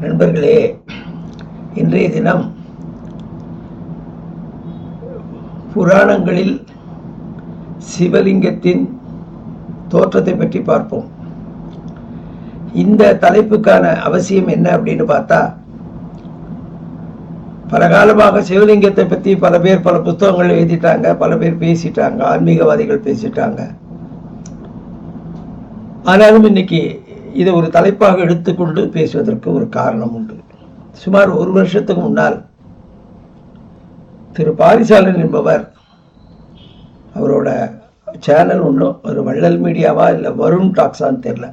நண்பர்களே, இன்றைய தினம் புராணங்களில் சிவலிங்கத்தின் தோற்றத்தை பற்றி பார்ப்போம். இந்த தலைப்புக்கான அவசியம் என்ன அப்படின்னு பார்த்தா, பல காலமாக சிவலிங்கத்தை பற்றி பல பேர் பல புத்தகங்கள் எழுதிட்டாங்க, பல பேர் பேசிட்டாங்க, ஆன்மீகவாதிகள் பேசிட்டாங்க. ஆனாலும் இன்னைக்கு இதை ஒரு தலைப்பாக எடுத்துக்கொண்டு பேசுவதற்கு ஒரு காரணம் உண்டு. சுமார் ஒரு வருஷத்துக்கு முன்னால் திரு பாரிசாலன் என்பவர், அவரோட சேனல் ஒன்றும் ஒரு வள்ளல் மீடியாவா இல்லை வருண் டாக்ஸான்னு தெரியல,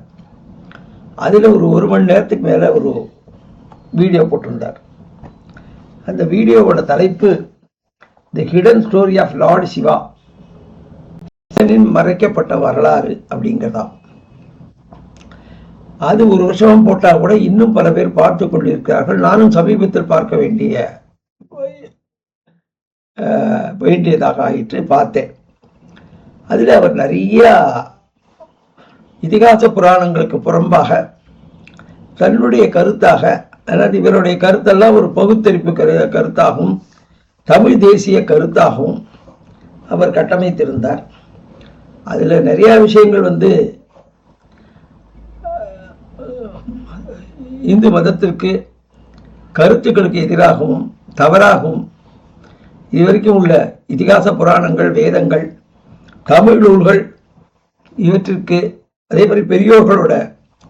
அதில் ஒரு மணி நேரத்துக்கு மேலே ஒரு வீடியோ போட்டிருந்தார். அந்த வீடியோவோட தலைப்பு the hidden story of lord Shiva, மறைக்கப்பட்ட வரலாறு அப்படிங்கிறதா. அது ஒரு வருஷம் போட்டால் கூட இன்னும் பல பேர் பார்த்து கொண்டிருக்கிறார்கள். நானும் சமீபத்தில் பார்க்க வேண்டியதாக ஆயிற்று, பார்த்தேன். அதில் அவர் நிறைய இதிகாச புராணங்களுக்கு புறம்பாக தன்னுடைய கருத்தாக, அதாவது இவருடைய கருத்தெல்லாம் ஒரு பகுத்தறிப்பு கருத்தாகவும் தமிழ் தேசிய கருத்தாகவும் அவர் கட்டமைத்திருந்தார். அதில் நிறைய விஷயங்கள் இந்து மதத்திற்கு கருத்துக்களுக்கு எதிராகவும் தவறாகவும் இதுவரைக்கும் உள்ள இதிகாச புராணங்கள், வேதங்கள், தமிழ் நூல்கள் இவற்றிற்கு, அதே மாதிரி பெரியோர்களோட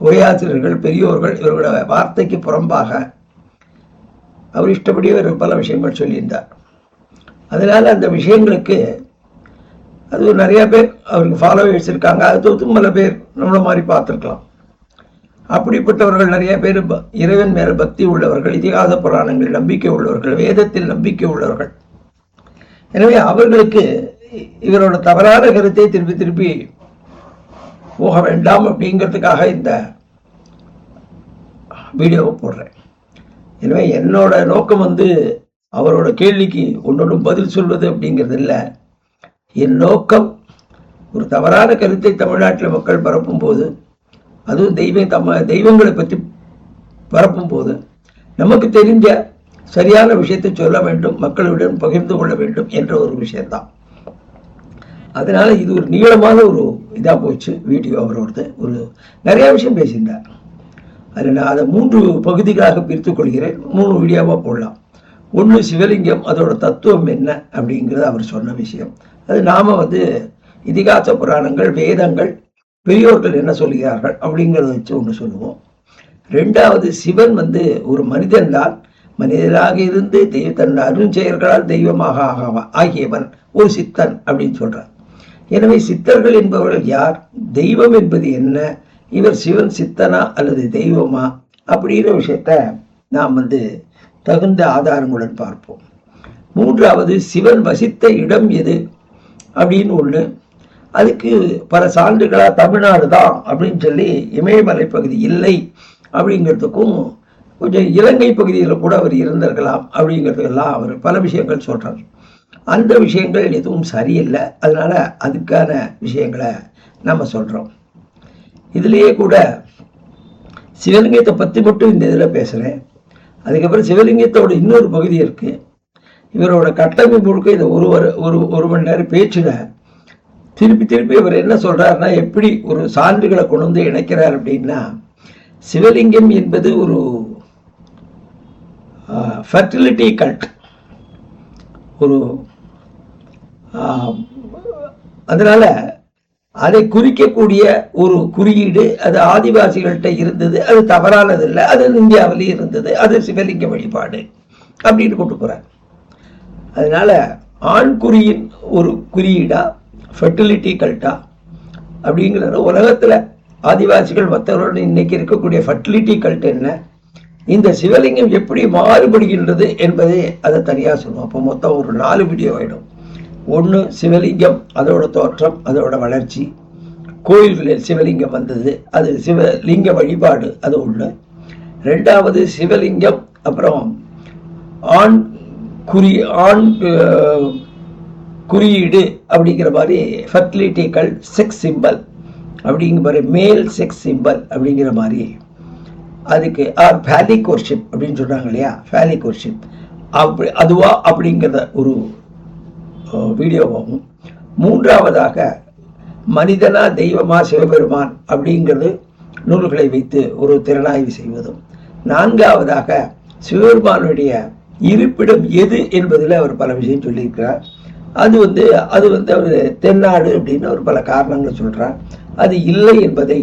உரையாசிரியர்கள், பெரியோர்கள் இவர்களோட வார்த்தைக்கு புறம்பாக அவர் இஷ்டப்படி பல விஷயங்கள் சொல்லியிருந்தார். அதனால் அந்த விஷயங்களுக்கு அது நிறைய பேர் அவருக்கு ஃபாலோவர்ஸ் இருக்காங்க. அது பல பேர் நம்மளை மாதிரி பார்த்துருக்கலாம். அப்படிப்பட்டவர்கள் நிறைய பேர் இறைவன் மேல பக்தி உள்ளவர்கள், இதிகாச புராணங்கள் நம்பிக்கை உள்ளவர்கள், வேதத்தில் நம்பிக்கை உள்ளவர்கள். எனவே அவர்களுக்கு இவரோட தவறான கருத்தை திருப்பி திருப்பி போக வேண்டாம் அப்படிங்கிறதுக்காக இந்த வீடியோவை போடுறேன். எனவே என்னோட நோக்கம் அவரோட கேள்விக்கு ஒன்றொன்றும் பதில் சொல்வது அப்படிங்கிறது இல்லை. என் நோக்கம் ஒரு தவறான கருத்தை தமிழ்நாட்டில் மக்கள் பரப்பும் போது, அதுவும் தெய்வங்களை பற்றி பரப்பும் போது நமக்கு தெரிஞ்ச சரியான விஷயத்தை சொல்ல வேண்டும், மக்களுடன் பகிர்ந்து கொள்ள வேண்டும் என்ற ஒரு விஷயம்தான். அதனால இது ஒரு நீளமான ஒரு இதாக போச்சு வீடியோ. அவரோடது நிறைய விஷயம் பேசியிருந்தார். அதில் நான் அதை 3 பகுதிகளாக பிரித்துக் கொள்கிறேன். 3 வீடியோவாக போடலாம். ஒன்று சிவலிங்கம், அதோட தத்துவம் என்ன அப்படிங்கிறது அவர் சொன்ன விஷயம். அது நாம இதிகாச புராணங்கள், வேதங்கள், பெரியோர்கள் என்ன சொல்கிறார்கள் அப்படிங்கிறத வச்சு ஒன்று சொல்லுவோம். 2வது, சிவன் ஒரு மனிதன் தான், மனிதராக இருந்து தன் அருஞ்செயல்களால் தெய்வமாக ஆகியவன் ஒரு சித்தன் அப்படின்னு சொல்றார். எனவே சித்தர்கள் என்பவர்கள் யார், தெய்வம் என்பது என்ன, இவர் சிவன் சித்தனா அல்லது தெய்வமா அப்படிங்கிற விஷயத்த நாம் தகுந்த ஆதாரங்களுடன் பார்ப்போம். 3வது, சிவன் வசித்த இடம் எது அப்படின்னு ஒன்று. அதுக்கு பல சான்றுகளா தமிழ்நாடு தான் அப்படின்னு சொல்லி, இமயமலை பகுதி இல்லை அப்படிங்கிறதுக்கும், கொஞ்சம் இலங்கை பகுதியில் கூட அவர் இருந்திருக்கலாம் அப்படிங்கிறதுக்கெல்லாம் அவர் பல விஷயங்கள் சொல்றார். அந்த விஷயங்கள் எதுவும் சரியில்லை. அதனால அதுக்கான விஷயங்களை நம்ம சொல்றோம். இதுலேயே கூட சிவலிங்கத்தை பற்றி மட்டும் இந்த இதில் பேசுகிறேன். அதுக்கப்புறம் சிவலிங்கத்தோட இன்னொரு பகுதி இருக்கு. இவரோட கட்டமைப்பு முழுக்க இதை ஒரு மணி நேரம் பேச்சுல திருப்பி அவர் என்ன சொல்றாருன்னா, எப்படி ஒரு சான்றுகளை கொண்டு இணைக்கிறார் அப்படின்னா, சிவலிங்கம் என்பது ஒரு ஃபெர்டிலிட்டி கல்ட், அதனால அதை குறிக்கக்கூடிய ஒரு குறியீடு, அது ஆதிவாசிகள்கிட்ட இருந்தது, அது தவறானது இல்லை, அது இந்தியாவிலேயே இருந்தது, அது சிவலிங்க வழிபாடு அப்படின்னு கொண்டு போறார். அதனால ஆண்குறியின் ஒரு குறியீடா, ஃபெர்டிலிட்டி கல்ட்டா அப்படிங்கிறது உலகத்துல ஆதிவாசிகள் மற்றவர்களுடன் இன்னைக்கு இருக்கக்கூடிய ஃபெர்டிலிட்டி கல்ட் என்ன, இந்த சிவலிங்கம் எப்படி மாறுபடுகின்றது என்பதை அதை தனியாக சொல்லுவோம். அப்போ மொத்தம் ஒரு 4 வீடியோ ஆகிடும். 1, சிவலிங்கம், அதோட தோற்றம், அதோட வளர்ச்சி, கோயில்களில் சிவலிங்கம் வந்தது, அது சிவலிங்க வழிபாடு, அது ஒன்று. 2வது, சிவலிங்கம், அப்புறம் ஆண் குறியீடு அப்படிங்கிற மாதிரி ஃபெர்டிலிட்டிகள், செக்ஸ் சிம்பல் அப்படிங்கிற மாதிரி, மேல் செக்ஸ் சிம்பல் அப்படிங்கிற மாதிரி அதுக்கு ஃபேலிக் வர்ஷிப் அப்படின்னு சொல்கிறாங்க இல்லையா, ஃபேலிக் வர்ஷிப் அதுவா அப்படிங்கிறத ஒரு வீடியோவாகும். மூன்றாவதாக மனிதனா தெய்வமா சிவபெருமான் அப்படிங்கிறது நூல்களை வைத்து ஒரு திறனாய்வு செய்வதும். நான்காவதாக சிவபெருமானுடைய இருப்பிடம் எது என்பதில் அவர் பல விஷயம் சொல்லியிருக்கிறார். அது வந்து அவர் தென்னாடு அப்படின்னு அவர் பல காரணங்கள் சொல்கிறார். அது இல்லை என்பதை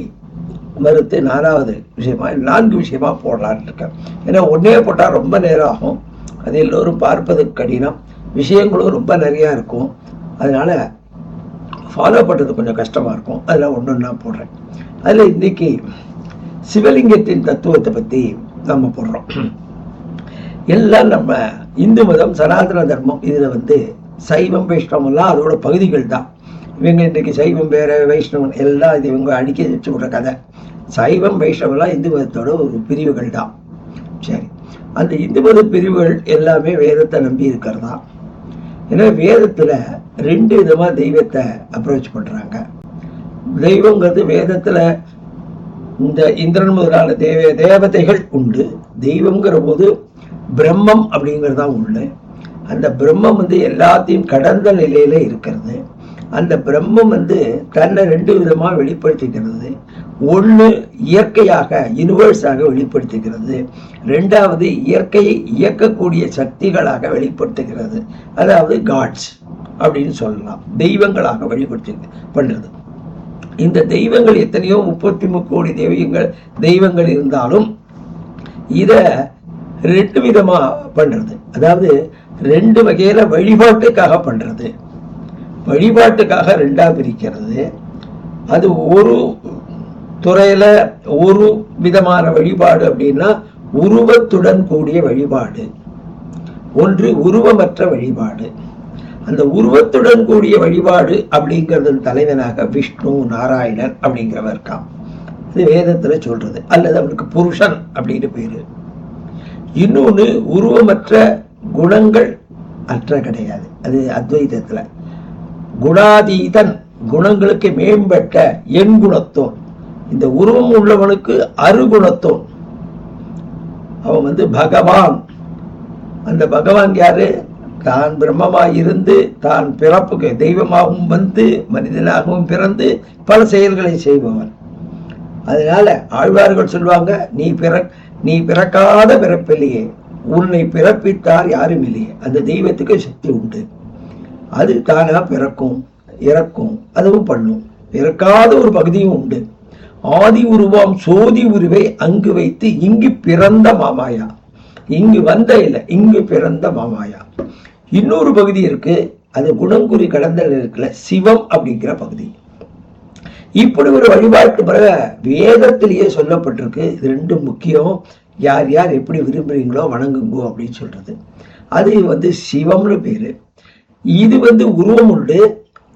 மறுத்து 4வது விஷயமா 4 விஷயமா போடலான்னு இருக்கேன். ஏன்னா ஒன்றே போட்டால் ரொம்ப நேரம் ஆகும், அது எல்லோரும் பார்ப்பது கடினம், விஷயங்களும் ரொம்ப நிறையா இருக்கும், அதனால ஃபாலோ பண்ணுறது கொஞ்சம் கஷ்டமாக இருக்கும். அதில் ஒன்று நான் போடுறேன். அதில் இன்னைக்கு சிவலிங்கத்தின் தத்துவத்தை பற்றி நம்ம போடுறோம். எல்லாம் நம்ம இந்து மதம் சனாதன தர்மம் இதில் வந்து சைவம் வைஷ்ணவம்லாம் அதோட பகுதிகள் தான். இவங்க இன்றைக்கு சைவம் வேற வைஷ்ணவன் எல்லாம் இது இவங்க அடிக்க வச்சு விட்ற கதை. சைவம் வைஷ்ணவெல்லாம் இந்து மதத்தோட ஒரு பிரிவுகள் தான். சரி, அந்த இந்து மத பிரிவுகள் எல்லாமே வேதத்தை நம்பி இருக்கிறதா. ஏன்னா வேதத்தில் 2 விதமாக தெய்வத்தை அப்ரோச் பண்ணுறாங்க. தெய்வங்கிறது வேதத்தில் இந்த இந்திரன் முதலான தேவதைகள் உண்டு. தெய்வங்கிற போது பிரம்மம் அப்படிங்கிறது தான் உண்டு. அந்த பிரம்மம் வந்து எல்லாத்தையும் கடந்த நிலையில இருக்கிறது. அந்த பிரம்மம் வந்து தன்னை 2 விதமாக வெளிப்படுத்திக்கிறது. ஒன்று இயற்கையாக யூனிவர்ஸாக வெளிப்படுத்துகிறது, 2வது இயற்கையை இயக்கக்கூடிய சக்திகளாக வெளிப்படுத்துகிறது. அதாவது காட்ஸ் அப்படின்னு சொல்லலாம், தெய்வங்களாக பண்றது. இந்த தெய்வங்கள் எத்தனையோ 33 கோடி தெய்வங்கள் இருந்தாலும் இதை 2 விதமா பண்றது. அதாவது 2 வகையில வழிபாட்டுக்காக பண்றது. வழிபாட்டுக்காக 2ஆ பிரிக்கிறது. அது ஒரு துறையில ஒரு விதமான வழிபாடு அப்படின்னா உருவத்துடன் கூடிய வழிபாடு, ஒன்று உருவமற்ற வழிபாடு. அந்த உருவத்துடன் கூடிய வழிபாடு அப்படிங்கிறது தலைவனாக விஷ்ணு நாராயணன் அப்படிங்கிறவர் இருக்கான். அது வேதத்துல சொல்றது, அல்லது அவனுக்கு புருஷன் அப்படின்னு பேரு. இன்னொன்று உருவமற்ற குணங்கள் அற்ற கிடையாது, அது அத்வைதத்துல குணாதீதன், குணங்களுக்கு மேம்பட்ட எண் குணத்தோன். இந்த உருவம் உள்ளவனுக்கு அருகுணத்தோன், அவன் வந்து பகவான். அந்த பகவான் யாரு? தான் பிரம்மமாய் இருந்து தான் பிறப்புக்கு தெய்வமாகவும் வந்து மனிதனாகவும் பிறந்து பல செயல்களை செய்பவன். அதனால ஆழ்வார்கள் சொல்லுவாங்க, நீ பிறக்காத பிறப்பில்லையே, உன்னை பிறப்பித்தார் யாரும் இல்லையே. அந்த தெய்வத்துக்கு சக்தி உண்டு, அது தானா பிறக்கும் இறக்கும், அதுவும் பண்ணும். பிறக்காத ஒரு பகுதியும் உண்டு. ஆதி உருவாம் சோதி உருவை அங்கு வைத்து இங்கு பிறந்த மாமாயா, இங்கு வந்த இல்லை, இங்கு பிறந்த மாமாயா. இன்னொரு பகுதி இருக்கு, அது குணங்குறி கடந்த இருக்குல்ல, சிவம் அப்படிங்கிற பகுதி. இப்படி ஒரு வழிபாட்டு பிறகு வேதத்திலேயே சொல்லப்பட்டிருக்கு. இது 2 முக்கியம். யார் யார் எப்படி விரும்புறீங்களோ வணங்குங்கோ அப்படின்னு சொல்றது. அது வந்து சிவம்னு பேரு. இது வந்து உருவம் உண்டு,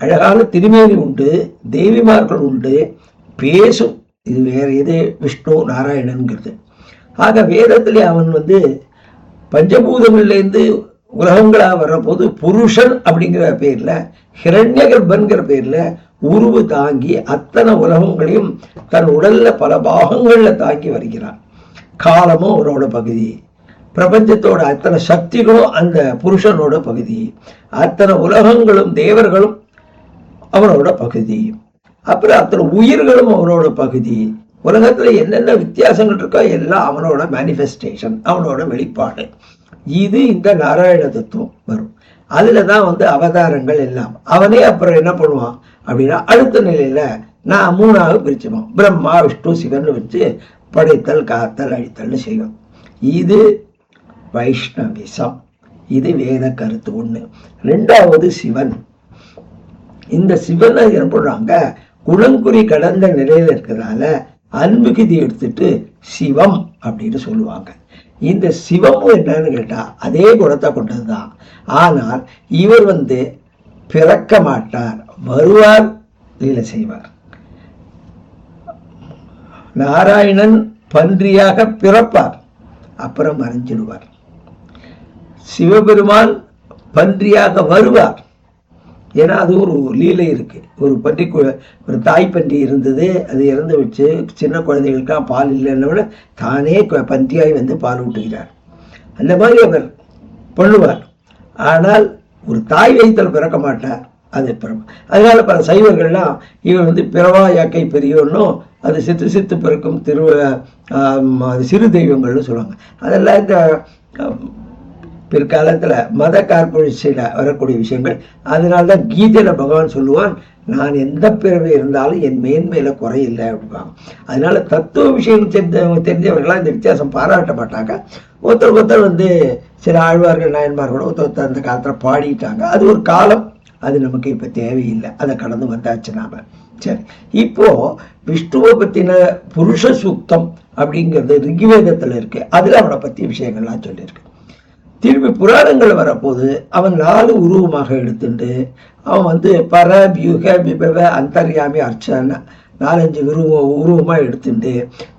அழகான திருமேனி உண்டு, தேவிமார்கள் உண்டு, பேசும். இது வேற எது? விஷ்ணு நாராயணன்கிறது. ஆக வேதத்திலே அவன் வந்து பஞ்சபூதங்கள்லேருந்து உலகங்களாக வர்றபோது புருஷன் அப்படிங்கிற பேர்ல, ஹிரண்ய கர்ப்பன்கிற பேர்ல உருவு தாங்கி அத்தனை உலகங்களையும் தன் உடல்ல பல பாகங்கள்ல தாங்கி வருகிறான். காலமும் அவரோட பகுதி, பிரபஞ்சத்தோட அத்தனை சக்திகளும் அந்த புருஷனோட பகுதி, அத்தனை உலகங்களும் தேவர்களும் அவனோட பகுதி, அப்புறம் அத்தனை உயிர்களும் அவனோட பகுதி. உலகத்துல என்னென்ன வித்தியாசங்கள் இருக்கோ எல்லாம் அவனோட மேனிஃபெஸ்டேஷன், அவனோட வெளிப்பாடு. இது இந்த நாராயண தத்துவம் வரும். அதுலதான் வந்து அவதாரங்கள் எல்லாம். அவனே அப்புறம் என்ன பண்ணுவான் அப்படின்னா அடுத்த நிலையில நான் 3ஆக பிரிச்சுவான். பிரம்மா விஷ்ணு சிவன் வச்சு படைத்தல் காத்தல் அழித்தல் செய்வோம். இது வைஷ்ணவிசம், இது வேத கருத்து 1. 2வது சிவன். இந்த சிவனை என்ன பண்றாங்க, குணங்குறி கடந்த நிலையில இருக்கிறதால அன்புகிதி எடுத்துட்டு சிவம் அப்படின்னு சொல்லுவாங்க. இந்த சிவமும் என்னன்னு கேட்டா அதே குணத்தை கொண்டதுதான். ஆனால் இவர் வந்து பிறக்க மாட்டார், வருவார், லீலை செய்வார். நாராயணன் பன்றியாக பிறப்பார், அப்புறம் மறைஞ்சிடுவார். சிவபெருமான் பன்றியாக வருவார், ஏன்னா அது ஒரு லீலை இருக்கு. ஒரு தாய் பன்றி இருந்தது, அது இறந்து வச்சு சின்ன குழந்தைகளுக்காக பால் இல்லைன்னு தானே பன்றியாய் வந்து பால் ஊட்டுகிறார். அந்த மாதிரி அவர் பண்ணுவார். ஆனால் ஒரு தாய் வயிற்றில் பிறக்க மாட்டார், அது பிறப்பு. அதனால பல சைவர்கள்லாம் இவர் வந்து பிறவா யாக்கை பெரியோன்னும் அது சித்து பிறக்கும் சிறு தெய்வங்கள்னு சொல்லுவாங்க. அதெல்லாம் இந்த பிற்காலத்தில் மத கார்பரேஷன்ல வரக்கூடிய விஷயங்கள். அதனால்தான் கீதையில பகவான் சொல்லுவான், நான் எந்த பிறவி இருந்தாலும் என் மேன்மையில குறையில்லை அப்படிப்பாங்க. அதனால தத்துவ விஷயம் தெரிஞ்சவர்களாம் இந்த வித்தியாசம் பாராட்ட மாட்டாங்க. ஒருத்தர் வந்து சில ஆழ்வார்கள் நாயன்மார்களோட ஒருத்தர் அந்த காலத்தில் பாடிட்டாங்க. அது ஒரு காலம், அது நமக்கு இப்போ தேவையில்லை, அதை கடந்து வந்தாச்சு நாம. சரி, இப்போ விஷ்ணுவை பத்தின புருஷ சூக்தம் அப்படிங்கிறது ரிக்வேதத்துல இருக்கு. அதுல அவனை பத்திய விஷயங்கள்லாம் சொல்லியிருக்கு. திரும்பி புராணங்கள் வரப்போது அவன் 4 உருவமாக எடுத்துட்டு அவன் வந்து பர வியூக விபவ அந்தர்யாமி அர்ச்சனை 4-5 உருவமா எடுத்துட்டு,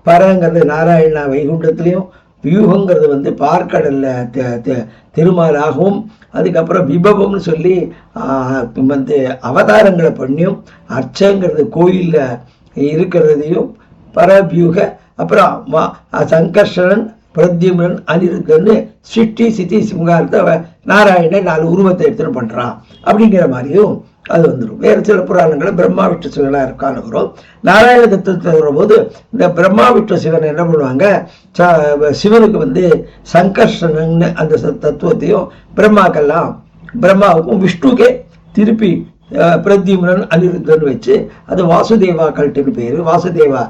பரங்கிறது நாராயணா வைகுண்டத்திலையும், வியூகங்கிறது வந்து பார்க்கடல்ல திருமாலாகவும், அதுக்கப்புறம் விபவம்னு சொல்லி வந்து அவதாரங்களை பண்ணியும், அர்ச்சங்கிறது கோயில்ல இருக்கிறதையும், பரவியூக, அப்புறம் சங்கர்ஷணன் பிரத்யும்னன் அனிருத்தன்னு சிட்டி சித்தி சிங்காரத்தை நாராயணன் 4 உருவத்தை எடுத்துட்டு பண்றான் அப்படிங்கிற மாதிரியும் அது வந்துடும். வேறு சில புராணங்களை பிரம்மா விஷ்ணு சிவனா இருக்கான்னு வரும். நாராயண தத்துவத்தை வரும்போது இந்த பிரம்மா விஷ்ணு சிவன் என்ன பண்ணுவாங்க, சிவனுக்கு வந்து சங்கர்ஷணன் அந்த தத்துவத்தையும் பிரம்மாவுக்கும் விஷ்ணுக்கே திருப்பி பிரத்யும்னன் அனிருத்தன் வச்சு அது வாசுதேவா கல்ட்டுன்னு பேரு, வாசுதேவா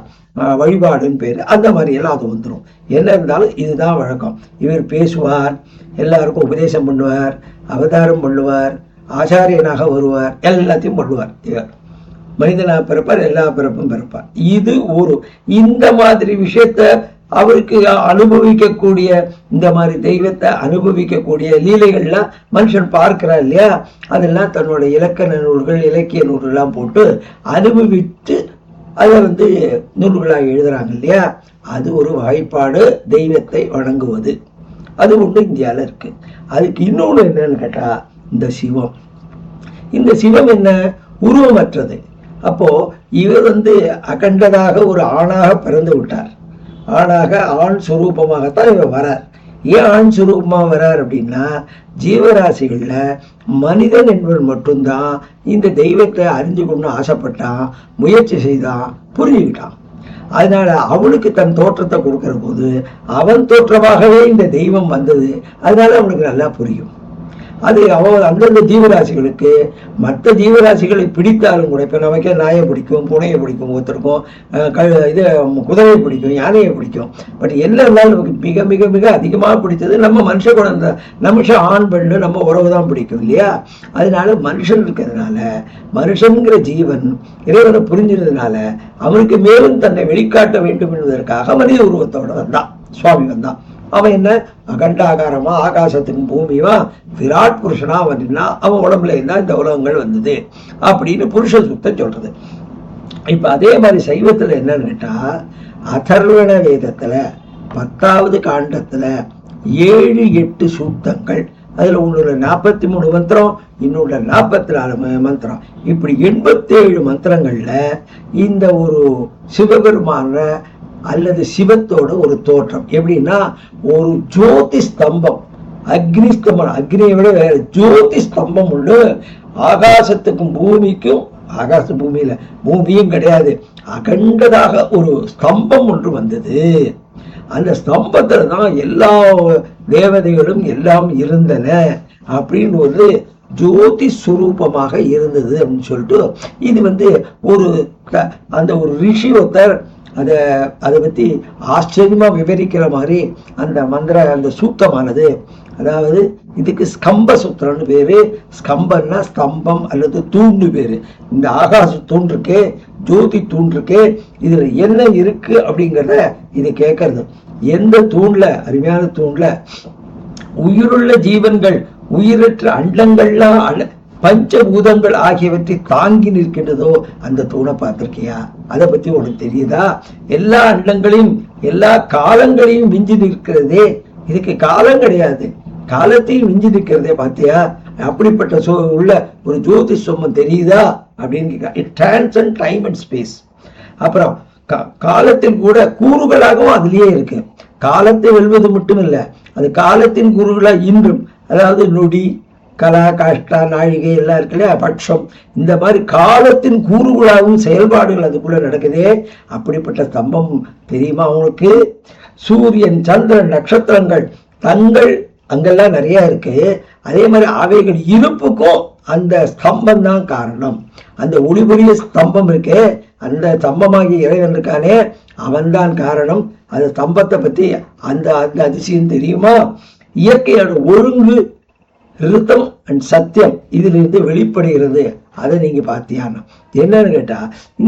வழிபாடுன்னு பேரு. அந்த மாதிரி எல்லாம் அது வந்துடும். என்ன இருந்தாலும் இதுதான் வழக்கம். இவர் பேசுவார், எல்லாருக்கும் உபதேசம் பண்ணுவார், அவதாரம் பண்ணுவார், ஆச்சாரியனாக வருவார், எல்லாத்தையும் பண்ணுவார். இவர் மனிதனாக பிறப்பார், எல்லா பிறப்பும் பிறப்பார். இது இந்த மாதிரி விஷயத்த அவருக்கு அனுபவிக்கக்கூடிய, இந்த மாதிரி தெய்வத்தை அனுபவிக்கக்கூடிய லீலைகள்லாம் மனுஷன் பார்க்கிறார் இல்லையா, அதெல்லாம் தன்னோட இலக்கண நூல்கள் இலக்கிய நூல்கள்லாம் போட்டு அனுபவித்து அதை வந்து நூல்களாக எழுதுறாங்க இல்லையா. அது ஒரு வாய்ப்பாடு, தெய்வத்தை வணங்குவது. அது ஒன்று இந்தியாவில் இருக்கு. அதுக்கு இன்னொன்று என்னன்னு கேட்டா, இந்த சிவம் என்ன, உருவமற்றது. அப்போ இவர் வந்து அகண்டதாக ஒரு ஆணாக பிறந்து விட்டார். ஆணாக ஆண் சுரூபமாகத்தான் இவர் வரார். ஏன் ஆண் சுரூபமாக வரார் அப்படின்னா, ஜீவராசிகள்ல மனிதன் என்பவன் மட்டும்தான் இந்த தெய்வத்தை அறிஞ்சு கொண்டு ஆசைப்பட்டான், முயற்சி செய்தான், புரிஞ்சுக்கிட்டான். அதனால அவனுக்கு தன் தோற்றத்தை கொடுக்கிற போது அவன் தோற்றமாகவே இந்த தெய்வம் வந்தது. அதனால அவனுக்கு நல்லா புரியும். அது அந்தந்த ஜீவராசிகளுக்கு மற்ற ஜீவராசிகளை பிடித்தாலும் கூட, இப்போ நமக்கே நாயை பிடிக்கும், பூனையை பிடிக்கும், ஒருத்தருக்கும் குதிரையை பிடிக்கும், யானையை பிடிக்கும். பட் என்ன இருந்தாலும் நமக்கு மிக மிக மிக அதிகமாக பிடித்தது நம்ம மனுஷ குழந்தை, மனுஷன் ஆண் பெண்ணு நம்ம உறவு தான் பிடிக்கும் இல்லையா. அதனால மனுஷன் இருக்கிறதுனால, மனுஷன்கிற ஜீவன் இறைவனை புரிஞ்சதுனால அவனுக்கு மேலும் தன்னை வெளிக்காட்ட வேண்டும் என்பதற்காக மனித உருவத்தோட வந்தான், சுவாமி வந்தான். அவன் என்ன அகண்டாகாரமா, ஆகாசத்துக்கும் பூமியுமா விராட் புருஷனா வந்தா அவன் உடம்புல இருந்தா இந்த உலகங்கள் வந்தது அப்படின்னு புருஷ சூக்தம் சொல்றது. இப்ப அதே மாதிரி சைவத்துல என்னன்னு கேட்டா, அதர்வண வேதத்துல 10வது காண்டத்துல 7-8 சூக்தங்கள், அதுல ஒன்னொரு 43 மந்திரம், இன்னொரு 44 மந்திரம், இப்படி 87 மந்திரங்கள்ல இந்த ஒரு சிவபெருமான அல்லது சிவத்தோட ஒரு தோற்றம் எப்படின்னா, ஒரு ஜோதி ஸ்தம்பம், அக்னி ஸ்தம்பம், அக்னியை விட வேற ஜோதி ஸ்தம்பம் உண்டு. ஆகாசத்துக்கும் பூமிக்கும், ஆகாச பூமியில பூமியும் கிடையாது, அகண்டதாக ஒரு ஸ்தம்பம் ஒன்று வந்தது. அந்த ஸ்தம்பத்துல தான் எல்லா தேவதைகளும் எல்லாம் இருந்தன அப்படின்னு ஒரு ஜோதி சுரூபமாக இருந்தது அப்படின்னு சொல்லிட்டு, இது வந்து அந்த ஒரு ரிஷி ஒருத்தர் அதை பத்தி ஆச்சரியமா விவரிக்கிற மாதிரி அந்த சூக்தமானது, அதாவது இதுக்கு ஸ்கம்ப சூத்திரம்னு பேரு. ஸ்கம்பன்னா ஸ்தம்பம் அல்லது தூண்டு பேரு. இந்த ஆகாச தூண் இருக்கே, ஜோதி தூண் இருக்கே, இதுல என்ன இருக்கு அப்படிங்கிறத இது கேட்கறது. எந்த தூண்ல, அருமையான தூண்ல உயிருள்ள ஜீவன்கள், உயிரற்ற அண்டங்கள்லாம் பஞ்சபூதங்கள் ஆகியவற்றை தாங்கி நிற்கின்றதோ அந்த தூணை பார்த்திருக்கியா? அதை பத்தி உனக்கு தெரியுதா? எல்லா அண்டங்களையும் எல்லா காலங்களையும் விஞ்சி நிற்கிறதே, இதுக்கு காலம் கிடையாது, காலத்தையும் விஞ்சி நிற்கிறதே பார்த்தியா? அப்படிப்பட்ட உள்ள ஒரு ஜோதி ஸ்தம்பம் தெரியுதா அப்படின்னு இட் டிரான்செண்ட் டைம் அண்ட் ஸ்பேஸ். அப்புறம் காலத்தில் கூட கூறுகளாகவும் அதுலயே இருக்கு. காலத்தை வெல்வது மட்டும் இல்லை, அது காலத்தின் கூறுகளா இன்றும், அதாவது நொடி, கலா, காஷ்டா, நாழிகை எல்லாம் இருக்கு இல்லையா, பட்சம், இந்த மாதிரி காலத்தின் கூறுகளாகவும் செயல்பாடுகள் அதுக்குள்ள நடக்குதே. அப்படிப்பட்ட ஸ்தம்பம் தெரியுமா உங்களுக்கு? சூரியன், சந்திரன், நட்சத்திரங்கள், தங்கள் அங்கெல்லாம் நிறைய இருக்கு. அதே மாதிரி அவைகள் இருப்புக்கும் அந்த ஸ்தம்பம் தான் காரணம். அந்த ஒளிபுரிய ஸ்தம்பம் இருக்கு, அந்த ஸ்தம்பமாகி இறைவன் இருக்கானே அவன்தான் காரணம். அந்த ஸ்தம்பத்தை பத்தி அந்த அந்த அதிசயம் தெரியுமா? இயற்கையோட ஒழுங்கு, ரிதம் அண்ட் சத்தியம் இதிலிருந்து வெளிப்படுகிறது. அதை நீங்க பாத்தியானா என்னன்னு கேட்டா,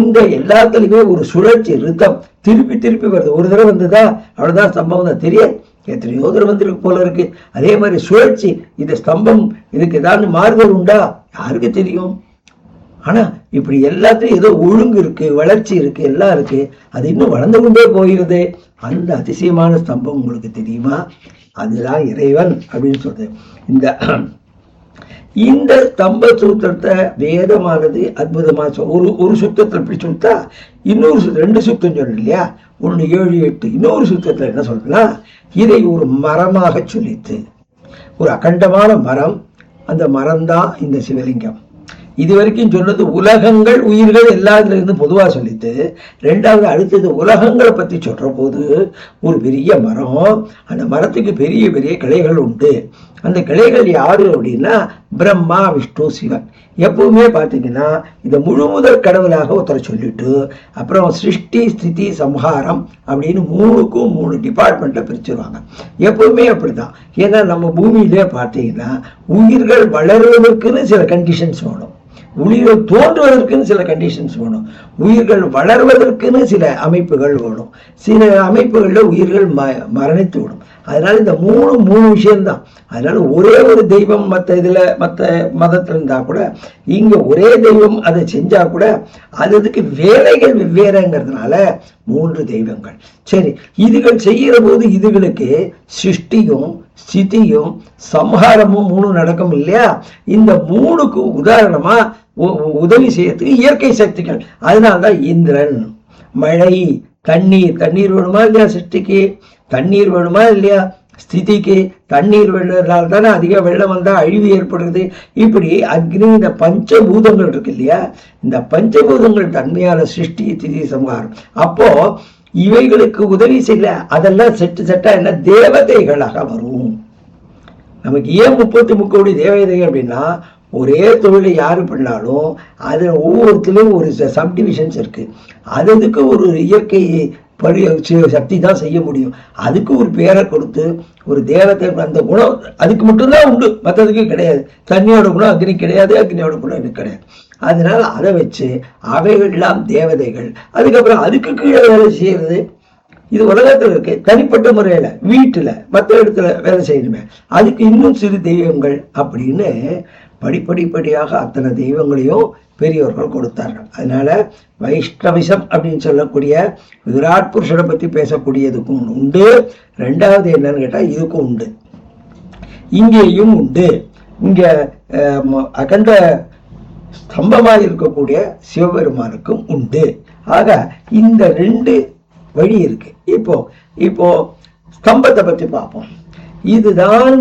இந்த எல்லாத்துலயுமே ஒரு சுழற்சி, ரிதம் திருப்பி திருப்பி வருது. ஒரு தடவை வந்ததா அவ்வளவுதான், ஸ்தம்பம் தான் தெரியாது, எத்தனையோ தடவை வந்திருக்கு போல இருக்கு. அதே மாதிரி சுழற்சி, இந்த ஸ்தம்பம் இதுக்கு ஏதாவது மாறுதல் உண்டா? யாருக்கு தெரியும்? ஆனா இப்படி எல்லாத்தையும் ஏதோ ஒழுங்கு இருக்கு, வளர்ச்சி இருக்கு, எல்லாம் இருக்கு, அது இன்னும் வளர்ந்து கொண்டே போகிறது. அந்த அதிசயமான ஸ்தம்பம் உங்களுக்கு தெரியுமா? அதுதான் இறைவன் அப்படின்னு சொல்றது. இந்த ஸ்தம்ப சூத்திரத்தை வேதமானது அற்புதமா ஒரு சுத்தத்தை இப்படி சொல்லிட்டா, இன்னொரு ரெண்டு சுத்தம் சொல்லு இல்லையா, 1, 7, 8. இன்னொரு சுத்தத்துல என்ன சொல்றா, இதை ஒரு மரமாக சொல்லித்து. ஒரு அகண்டமான மரம், அந்த மரம் தான் இந்த சிவலிங்கம். இது வரைக்கும் சொன்னது உலகங்கள், உயிர்கள் எல்லாத்துல இருந்து பொதுவா சொல்லிட்டு, ரெண்டாவது அடுத்தது உலகங்களை பத்தி சொல்ற போது ஒரு பெரிய மரம், அந்த மரத்துக்கு பெரிய பெரிய கிளைகள் உண்டு. அந்த கிளைகள் யாரு அப்படின்னா பிரம்மா, விஷ்ணு, சிவன். எப்பவுமே பார்த்தீங்கன்னா இந்த முழுமுதற் கடவுளாக ஒருத்தரை சொல்லிட்டு அப்புறம் சிருஷ்டி, ஸ்திதி, சம்ஹாரம் அப்படின்னு 3க்கும் 3 டிபார்ட்மெண்ட்டை பிரிச்சுருவாங்க. எப்பவுமே அப்படிதான். ஏன்னா நம்ம பூமியிலே பார்த்தீங்கன்னா உயிர்கள் வளர்வதற்குன்னு சில கண்டிஷன்ஸ் வேணும், உயிர்கள் தோன்றுவதற்குன்னு சில கண்டிஷன்ஸ் வேணும், உயிர்கள் வளர்வதற்குன்னு சில அமைப்புகள் வேணும், சில அமைப்புகளில் உயிர்கள் மரணித்து விடும். அதனால இந்த மூணு விஷயம்தான். அதனால ஒரே ஒரு தெய்வம் மற்ற மதத்தில் இருந்தா கூட, இங்க ஒரே தெய்வம் அதை செஞ்சா கூட அதுக்கு வேலைகள் வெவ்வேறுங்கிறதுனால 3 தெய்வங்கள். சரி, இதுகள் செய்கிற போது இதுகளுக்கு சிருஷ்டியும் ஸ்திதியும் சம்ஹாரமும் 3 நடக்கும் இல்லையா? இந்த 3க்கு உதாரணமா உதவி செய்யறதுக்கு இயற்கை சக்திகள். அதனால்தான் இந்திரன், மழை, தண்ணீர் வேணுமா இல்லையா? சிருஷ்டிக்கு தண்ணீர் வேணுமா இல்லையா? ஸ்திதிக்கு தண்ணீர் வெள்ளனால தானே அதிக வெள்ளம் வந்தா அழிவு ஏற்படுறது. இப்படி அக்னி, இந்த பஞ்சபூதங்கள் இருக்கு இல்லையா, இந்த பஞ்சபூதங்கள் தன்மையான சிருஷ்டி, ஸ்திதி, சம்ஹாரம். அப்போ இவைகளுக்கு உதவி செய்யல, அதெல்லாம் செட்டா என்ன தேவதைகளாக வரும். நமக்கு ஏன் 33 கோடி தேவதைகள் அப்படின்னா, ஒரே தொழிலை யாரு பண்ணாலும் அது ஒவ்வொருத்திலும் ஒரு சப்டிவிஷன்ஸ் இருக்கு. அதுக்கு ஒரு இயற்கை சக்தி தான் செய்ய முடியும். அதுக்கு ஒரு பேரை கொடுத்து ஒரு தேவத்தை, அந்த குணம் அதுக்கு மட்டும்தான் உண்டு, மற்றதுக்கு கிடையாது. தண்ணியோட குணம் அக்னி கிடையாது, அக்னியோட குணம் எனக்கு கிடையாது. அதனால அதை வச்சு அவைகள் எல்லாம் தேவதைகள். அதுக்கப்புறம் அதுக்கு கீழே வேலை செய்யறது இது உலகத்தில் இருக்கு. தனிப்பட்ட முறையில வீட்டுல மற்ற இடத்துல வேலை செய்யணுமே, அதுக்கு இன்னும் சிறு தெய்வங்கள் அப்படின்னு படிப்படியாக அத்தனை தெய்வங்களையும் பெரியவர்கள் கொடுத்தார்கள். அதனால வைஷ்ணவிசம் அப்படின்னு சொல்லக்கூடிய விராட் புருஷனை பத்தி பேசக்கூடியதுக்கும் உண்டு. ரெண்டாவது என்னன்னு கேட்டா இதுக்கும் உண்டு, இங்கேயும் உண்டு. இங்க அகண்ட ஸ்தம்பமாக இருக்கக்கூடிய சிவபெருமானுக்கும் உண்டு. ஆக இந்த 2 வழி இருக்கு. இப்போ ஸ்தம்பத்தை பத்தி பார்ப்போம். இதுதான்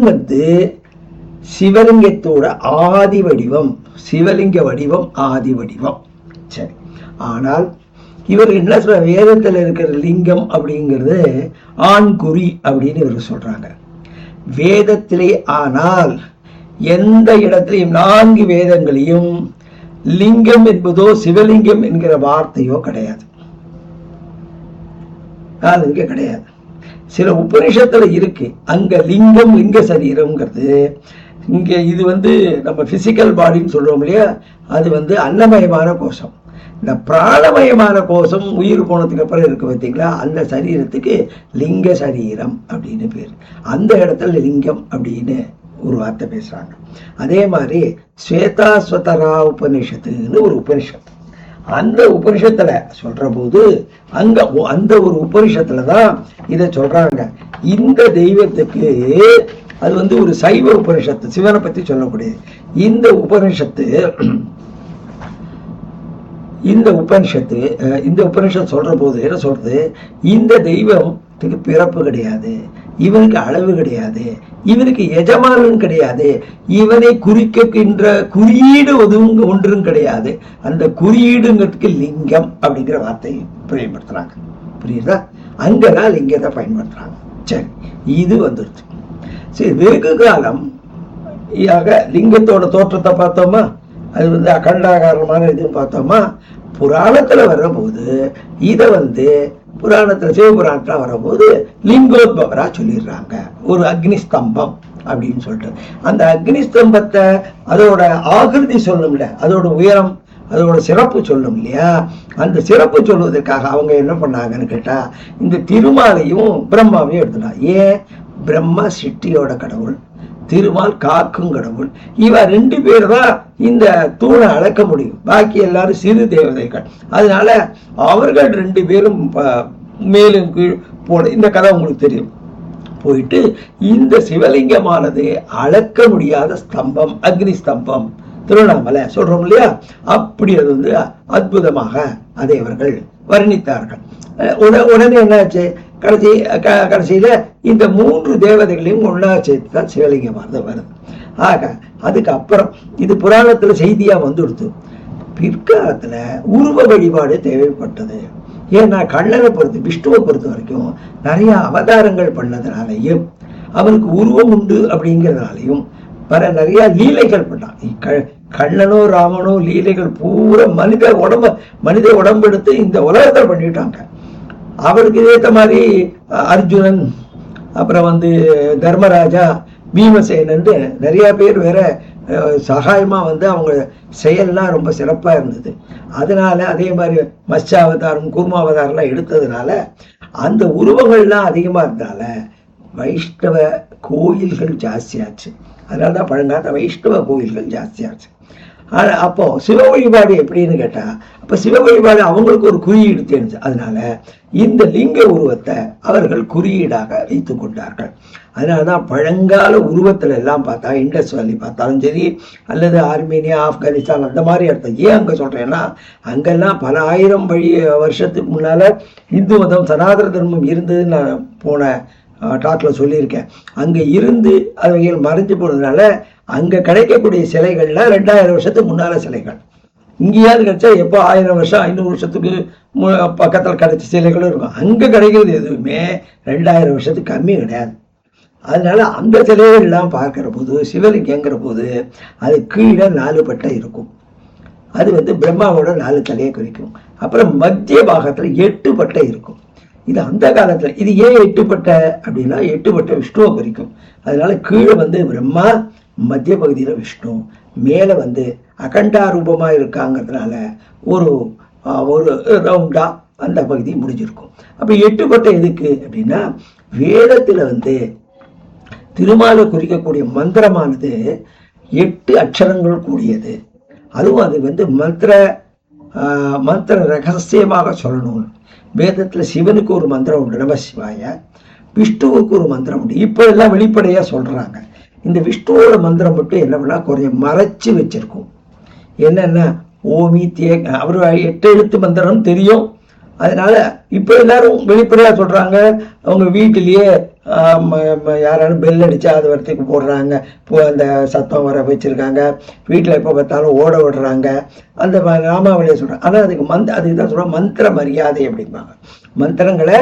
சிவலிங்கத்தோட ஆதி வடிவம், சிவலிங்க வடிவம், ஆதி வடிவம். சரி, ஆனால் இவர் என்ன சொல்ற, வேதத்தில் இருக்கிற லிங்கம் அப்படிங்கிறது ஆண்குறி அப்படின்னு இவர் சொல்றாங்க. வேதத்திலே ஆனால் எந்த இடத்திலையும் 4 வேதங்களையும் லிங்கம் என்பதோ சிவலிங்கம் என்கிற வார்த்தையோ கிடையாது. இங்க கிடையாது. சில உபனிஷத்துல இருக்கு, அங்க லிங்கம், லிங்க சரீரம்ங்கிறது. இங்க இது நம்ம பிசிக்கல் பாடின்னு சொல்றோம் இல்லையா, அது அன்னமயமான கோஷம். இந்த பிராணமயமான கோஷம் உயிர் போனதுக்கு அப்புறம் இருக்கு பார்த்தீங்களா, அந்த சரீரத்துக்கு லிங்க சரீரம் அப்படின்னு பேர். அந்த இடத்துல லிங்கம் அப்படின்னு ஒரு வார்த்தை பேசுறாங்க. அதே மாதிரி ஸ்வேதாஸ்வதரா உபனிஷத்துன்னு ஒரு உபனிஷத்து, அந்த உபனிஷத்துல சொல்ற போது அந்த ஒரு உபனிஷத்துலதான் இத சொல்றாங்க. இந்த தெய்வத்துக்கு அது வந்து ஒரு சைவ உபனிஷத்து, சிவனை பற்றி சொல்லக்கூடியது. இந்த உபனிஷத்து சொல்ற போது என்ன சொல்றது, இந்த தெய்வத்துக்கு பிறப்பு கிடையாது, இவனுக்கு அளவு கிடையாது, இவனுக்கு எஜமானன் கிடையாது, இவனை குறிக்கின்ற குறியீடு ஒன்றும் கிடையாது. அந்த குறியீடுங்கிறதுக்கு லிங்கம் அப்படிங்கிற வார்த்தையை பயன்படுத்துறாங்க. புரியுதா? அங்கதான் லிங்கத்தை பயன்படுத்துறாங்க. சரி, இது வந்துருச்சு. சரி, வெகு காலம் லிங்கத்தோட தோற்றத்தை பார்த்தோமா, அது வந்து அகண்டாகாரமான இதுன்னு பார்த்தோமா. புராணத்துல வரும்போது இதை வந்து புராணத்துல சிவபுராணத்துல வரும்போது லிங்கோத்பவரா சொல்லிடுறாங்க. ஒரு அக்னி ஸ்தம்பம் அப்படின்னு சொல்லிட்டு அந்த அக்னி ஸ்தம்பத்தை அதோட ஆகிருதி சொல்லணும்ல, அதோட உயரம், அதோட சிறப்பு சொல்லணும் இல்லையா? அந்த சிறப்பு சொல்வதற்காக அவங்க என்ன பண்ணாங்கன்னு கேட்டா, இந்த திருமாலையும் பிரம்மாவையும் எடுத்துட்டாங்க. ஏன்? பிரம்மா சிட்டியோட கடவுள், திருமால் காக்கும் கடவுள். இவ 2 பேர் தான் இந்த தூணை அளக்க முடியும், பாக்கி எல்லாரும் சிறு தேவதைகள். அதனால அவர்கள் 2 பேரும் மேலும் கீழ் போட, இந்த கதை உங்களுக்கு தெரியும். போயிட்டு இந்த சிவலிங்கமானது அளக்க முடியாத ஸ்தம்பம், அக்னி ஸ்தம்பம், திருவண்ணாமலை சொல்றோம் இல்லையா, அப்படி அது வந்து அற்புதமாக அதை அவர்கள் வர்ணித்தார்கள். உடனே என்னாச்சு, கடைசியில இந்த 3 தேவதைகளையும் ஒன்னா சேர்த்து தான் சிவலிங்கமானது வருது. ஆக அதுக்கப்புறம் இது புராணத்துல செய்தியா வந்துடுது. பிற்காலத்துல உருவ வழிபாடு தேவைப்பட்டது. ஏன்னா கண்ணனை விஷ்ணுவை பொறுத்த வரைக்கும் நிறைய அவதாரங்கள் பண்ணதுனாலையும் அவனுக்கு உருவம் உண்டு அப்படிங்கிறதுனாலையும் நிறைய லீலைகள் பண்ணான். கண்ணனோ ராமனோ லீலைகள் பூரா மனித உடம்பு எடுத்து இந்த உலகத்தை பண்ணிட்டாங்க. அவருக்கு ஏற்ற மாதிரி அர்ஜுனன், அப்புறம் வந்து தர்மராஜா, பீமசேனன் நிறைய பேர் வேற சகாயமா வந்து அவங்க செயல்லாம் ரொம்ப சிறப்பா இருந்தது. அதனால அதே மாதிரி மத்ஸ்யாவதாரம், கூர்மாவதாரம்லாம் எடுத்ததுனால அந்த உருவங்கள்லாம் அதிகமா இருந்தால வைஷ்ணவ கோயில்கள் ஜாஸ்தியாச்சு. அதனாலதான் பழங்காலத்துல வைஷ்ணவ கோயில்கள் ஜாஸ்தியாச்சு. அப்போ சிவ வழிபாடு எப்படின்னு கேட்டா, அப்ப சிவ வழிபாடு அவங்களுக்கு ஒரு குறியீடு தெரிஞ்சு, அதனால இந்த லிங்க உருவத்தை அவர்கள் குறியீடாக வைத்துக் கொண்டார்கள். அதனாலதான் பழங்கால உருவத்துல எல்லாம் பார்த்தா, இண்டஸ் வேலி பார்த்தாலும் சரி, அல்லது ஆர்மேனியா, ஆப்கானிஸ்தான் அந்த மாதிரி இடத்த ஏன் அங்க சொல்றேன்னா, அங்கெல்லாம் பல ஆயிரம் வருஷத்துக்கு முன்னால இந்து மதம், சனாதன தர்மம் இருந்ததுன்னு நான் போன டாக்ல சொல்லியிருக்கேன். அங்க இருந்து அவைகள் மறைஞ்சு போனதுனால அங்க கிடைக்கக்கூடிய சிலைகள்லாம் 2000 வருஷத்துக்கு முன்னால சிலைகள். இங்கேயாவது கிடைச்சா எப்போ 1000 வருஷம் 500 வருஷத்துக்கு பக்கத்தில் கிடைச்ச சிலைகளும் இருக்கும். அங்க கிடைக்கிறது எதுவுமே 2000 வருஷத்துக்கு கம்மி கிடையாது. அதனால அந்த சிலைகள் எல்லாம் பார்க்கிற போது, சிவலிங்கங்கிற போது அது கீழே 4 பட்டை இருக்கும். அது வந்து பிரம்மாவோட 4 தலையை குறிக்கும். அப்புறம் மத்திய பாகத்துல 8 பட்டை இருக்கும். இது அந்த காலத்துல. இது ஏன் 8 பட்டை அப்படின்னா, 8 பட்டை விஷ்ணுவை குறிக்கும். அதனால கீழே வந்து பிரம்மா, மத்திய பகுதியில விஷ்ணு, மேல வந்து அகண்டா ரூபமா இருக்காங்கிறதுனால ஒரு ரவுண்டா அந்த பகுதி முடிஞ்சிருக்கும். அப்ப 8 பட்டை எதுக்கு அப்படின்னா, வேதத்துல வந்து திருமாலை குறிக்கக்கூடிய மந்திரமானது 8 அக்ஷரங்கள் கூடியது. அதுவும் அது வந்து மந்திர ரகசியமாக சொல்லணும். வேதத்துல சிவனுக்கு ஒரு மந்திரம் உண்டு, நம சிவாய. விஷ்ணுவுக்கு ஒரு மந்திரம் உண்டு. இப்ப எல்லாம் வெளிப்படையா சொல்றாங்க. இந்த விஷ்ணுவோட மந்திரம் மட்டும் என்ன பண்ணா கொஞ்சம் மறைச்சு வச்சிருக்கும். என்னன்னா ஓமி அவரு 8 எழுத்து மந்திரம் தெரியும். அதனால இப்ப எல்லாரும் வெளிப்படையா சொல்றாங்க. அவங்க வீட்டிலேயே யாராலும் பெல் அடிச்சா அது வரத்துக்கு போடுறாங்க, அந்த சத்தம் வர வச்சிருக்காங்க. வீட்டுல எப்ப பார்த்தாலும் ஓட விடுறாங்க. அந்த ராமாவளியை சொல்றாங்க. ஆனா அதுதான் சொல்றாங்க மந்திர மரியாதை அப்படிம்பாங்க. மந்திரங்களை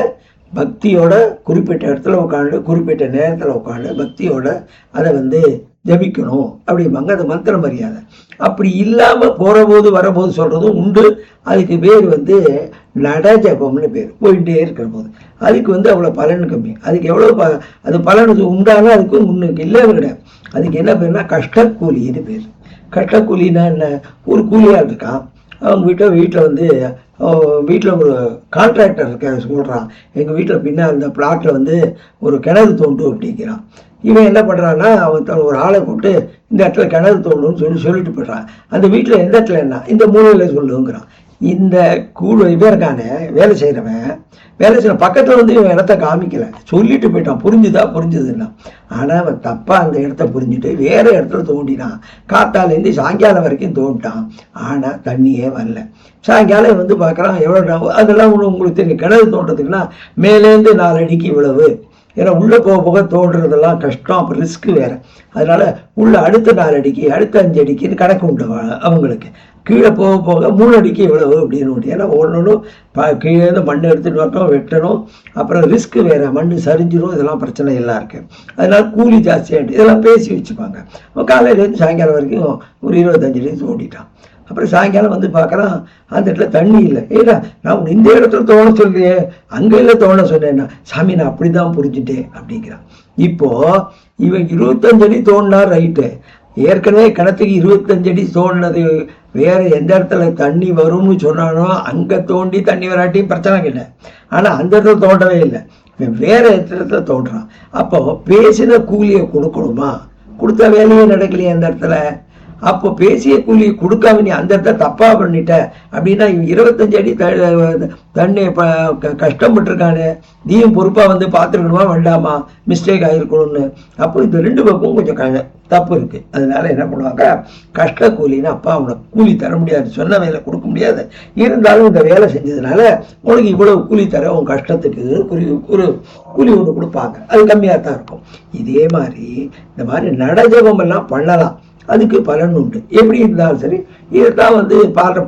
பக்தியோட குறிப்பிட்ட இடத்துல உட்காந்து, குறிப்பிட்ட நேரத்துல உட்காந்து பக்தியோட அதை வந்து ஜபிக்கணும் அப்படிம்பாங்க. அது மந்திர மரியாதை. அப்படி இல்லாம போற போது வரபோது சொல்றதும் உண்டு. அதுக்கு பேர் வந்து நட ஜபம்னு பேர். போயிட்டே இருக்கிற போது அதுக்கு வந்து அவ்வளவு பலன் கம்மி. அதுக்கு எவ்வளவு அது பலன் உண்டாலும் அதுக்கு முன்னுக்கு இல்லை கிடையாது. அதுக்கு என்ன பேருனா கஷ்டக்கூலின்னு பேர். கஷ்டக்கூலின்னா என்ன, ஒரு கூலியார் இருக்கான், அவங்க வீட்டில் வந்து வீட்டில் ஒரு கான்ட்ராக்டர் இருக்க சொல்கிறான், எங்கள் வீட்டில் பின்னா அந்த பிளாட்டில் வந்து ஒரு கிணறு தோண்டு அப்படிங்கிறான். இவன் என்ன பண்ணுறான்னா, அவன் ஒரு ஆளை கூப்பிட்டு இந்த இடத்துல கிணறு தோண்டுன்னு சொல்லிட்டு போயிடுறான். அந்த வீட்டில் எந்த இடத்துல என்ன, இந்த மூலையில் சொல்லுங்கிறான். இந்த இவன் இருக்கானே வேலை செய்கிற பக்கத்தில் வந்து இவன் இடத்த காமிக்கலை, சொல்லிட்டு போயிட்டான் புரிஞ்சுதுன்னா. ஆனால் அவன் தப்பாக அந்த இடத்த புரிஞ்சுட்டு வேறு இடத்துல தோண்டினான். காத்தாலேருந்து சாயங்காலம் வரைக்கும் தோண்டிட்டான். ஆனால் தண்ணியே வரல. சாயங்காலம் வந்து பார்க்குறான் எவ்வளோ, அதெல்லாம் உங்களுக்கு தெரியும். கிணறு தோண்டத்துக்குன்னா மேலேருந்து 4 அடிக்கு இவ்வளவு, ஏன்னா உள்ளே போக தோன்றதெல்லாம் கஷ்டம், அப்புறம் ரிஸ்க்கு வேறு. அதனால் உள்ளே அடுத்த 4 அடிக்கு அடுத்த 5 அடிக்குன்னு கணக்கு உண்டு அவங்களுக்கு. கீழே போக 3 அடிக்கு இவ்வளவு அப்படின்னு உண்டு. ஏன்னா ஒன்றும் கீழே மண் எடுத்துகிட்டு வரணும், வெட்டணும், அப்புறம் ரிஸ்க்கு வேறு, மண் சரிஞ்சிடும், இதெல்லாம் பிரச்சனை எல்லாம் இருக்குது. அதனால் கூலி ஜாஸ்தியாகிட்டு இதெல்லாம் பேசி வச்சுப்பாங்க. காலையிலேருந்து சாயங்காலம் வரைக்கும் ஒரு 25 அடி தோண்டிட்டான். அப்புறம் சாயங்காலம் வந்து பார்க்குறான் அந்த இடத்துல தண்ணி இல்லை. ஏன்னா நான் இந்த இடத்துல தோண சொல்லியே, அங்கே இல்லை தோண சொன்னேன்னா, சாமி நான் அப்படி தான் புரிஞ்சுட்டேன் அப்படிங்கிறான். இப்போது இவன் 25 அடி தோண்டினா ரைட்டு, ஏற்கனவே கிணத்துக்கு 25 அடி தோண்டினது வேறு எந்த இடத்துல தண்ணி வரும்னு சொன்னானோ அங்கே தோண்டி தண்ணி வராட்டியும் பிரச்சனை இல்லை. ஆனால் அந்த இடத்துல தோண்டவே இல்லை, வேற இடத்துல தோன்றான். அப்போ பேசின கூலியை கொடுக்கணுமா? கொடுத்த வேலையே நடக்கலையே அந்த இடத்துல. அப்போ பேசிய கூலியை கொடுக்காம நீ அந்த இடத்த தப்பாக பண்ணிட்ட அப்படின்னா 25 அடி தண்ணி கஷ்டப்பட்டுருக்கானே, நீயும் பொறுப்பாக வந்து பார்த்துருக்கணுமா வேண்டாமா, மிஸ்டேக் ஆகிருக்கணும்னு. அப்போ இந்த 2 பக்கமும் கொஞ்சம் தப்பு இருக்குது. அதனால என்ன பண்ணுவாங்க, கஷ்ட கூலின்னு அப்பா உனக்கு கூலி தர முடியாது, சொன்ன வேலை கொடுக்க முடியாது, இருந்தாலும் இந்த வேலை செஞ்சதுனால உனக்கு இவ்வளவு கூலி தர, உன் கஷ்டத்துக்கு ஒரு கூலி ஒன்று கொடுப்பாங்க, அது கம்மியாக தான் இருக்கும். இதே மாதிரி இந்த மாதிரி நடஜபம் எல்லாம் பண்ணலாம், அதுக்கு பலன் உண்டு. எப்படி இருந்தாலும் சரி, இதுதான் வந்து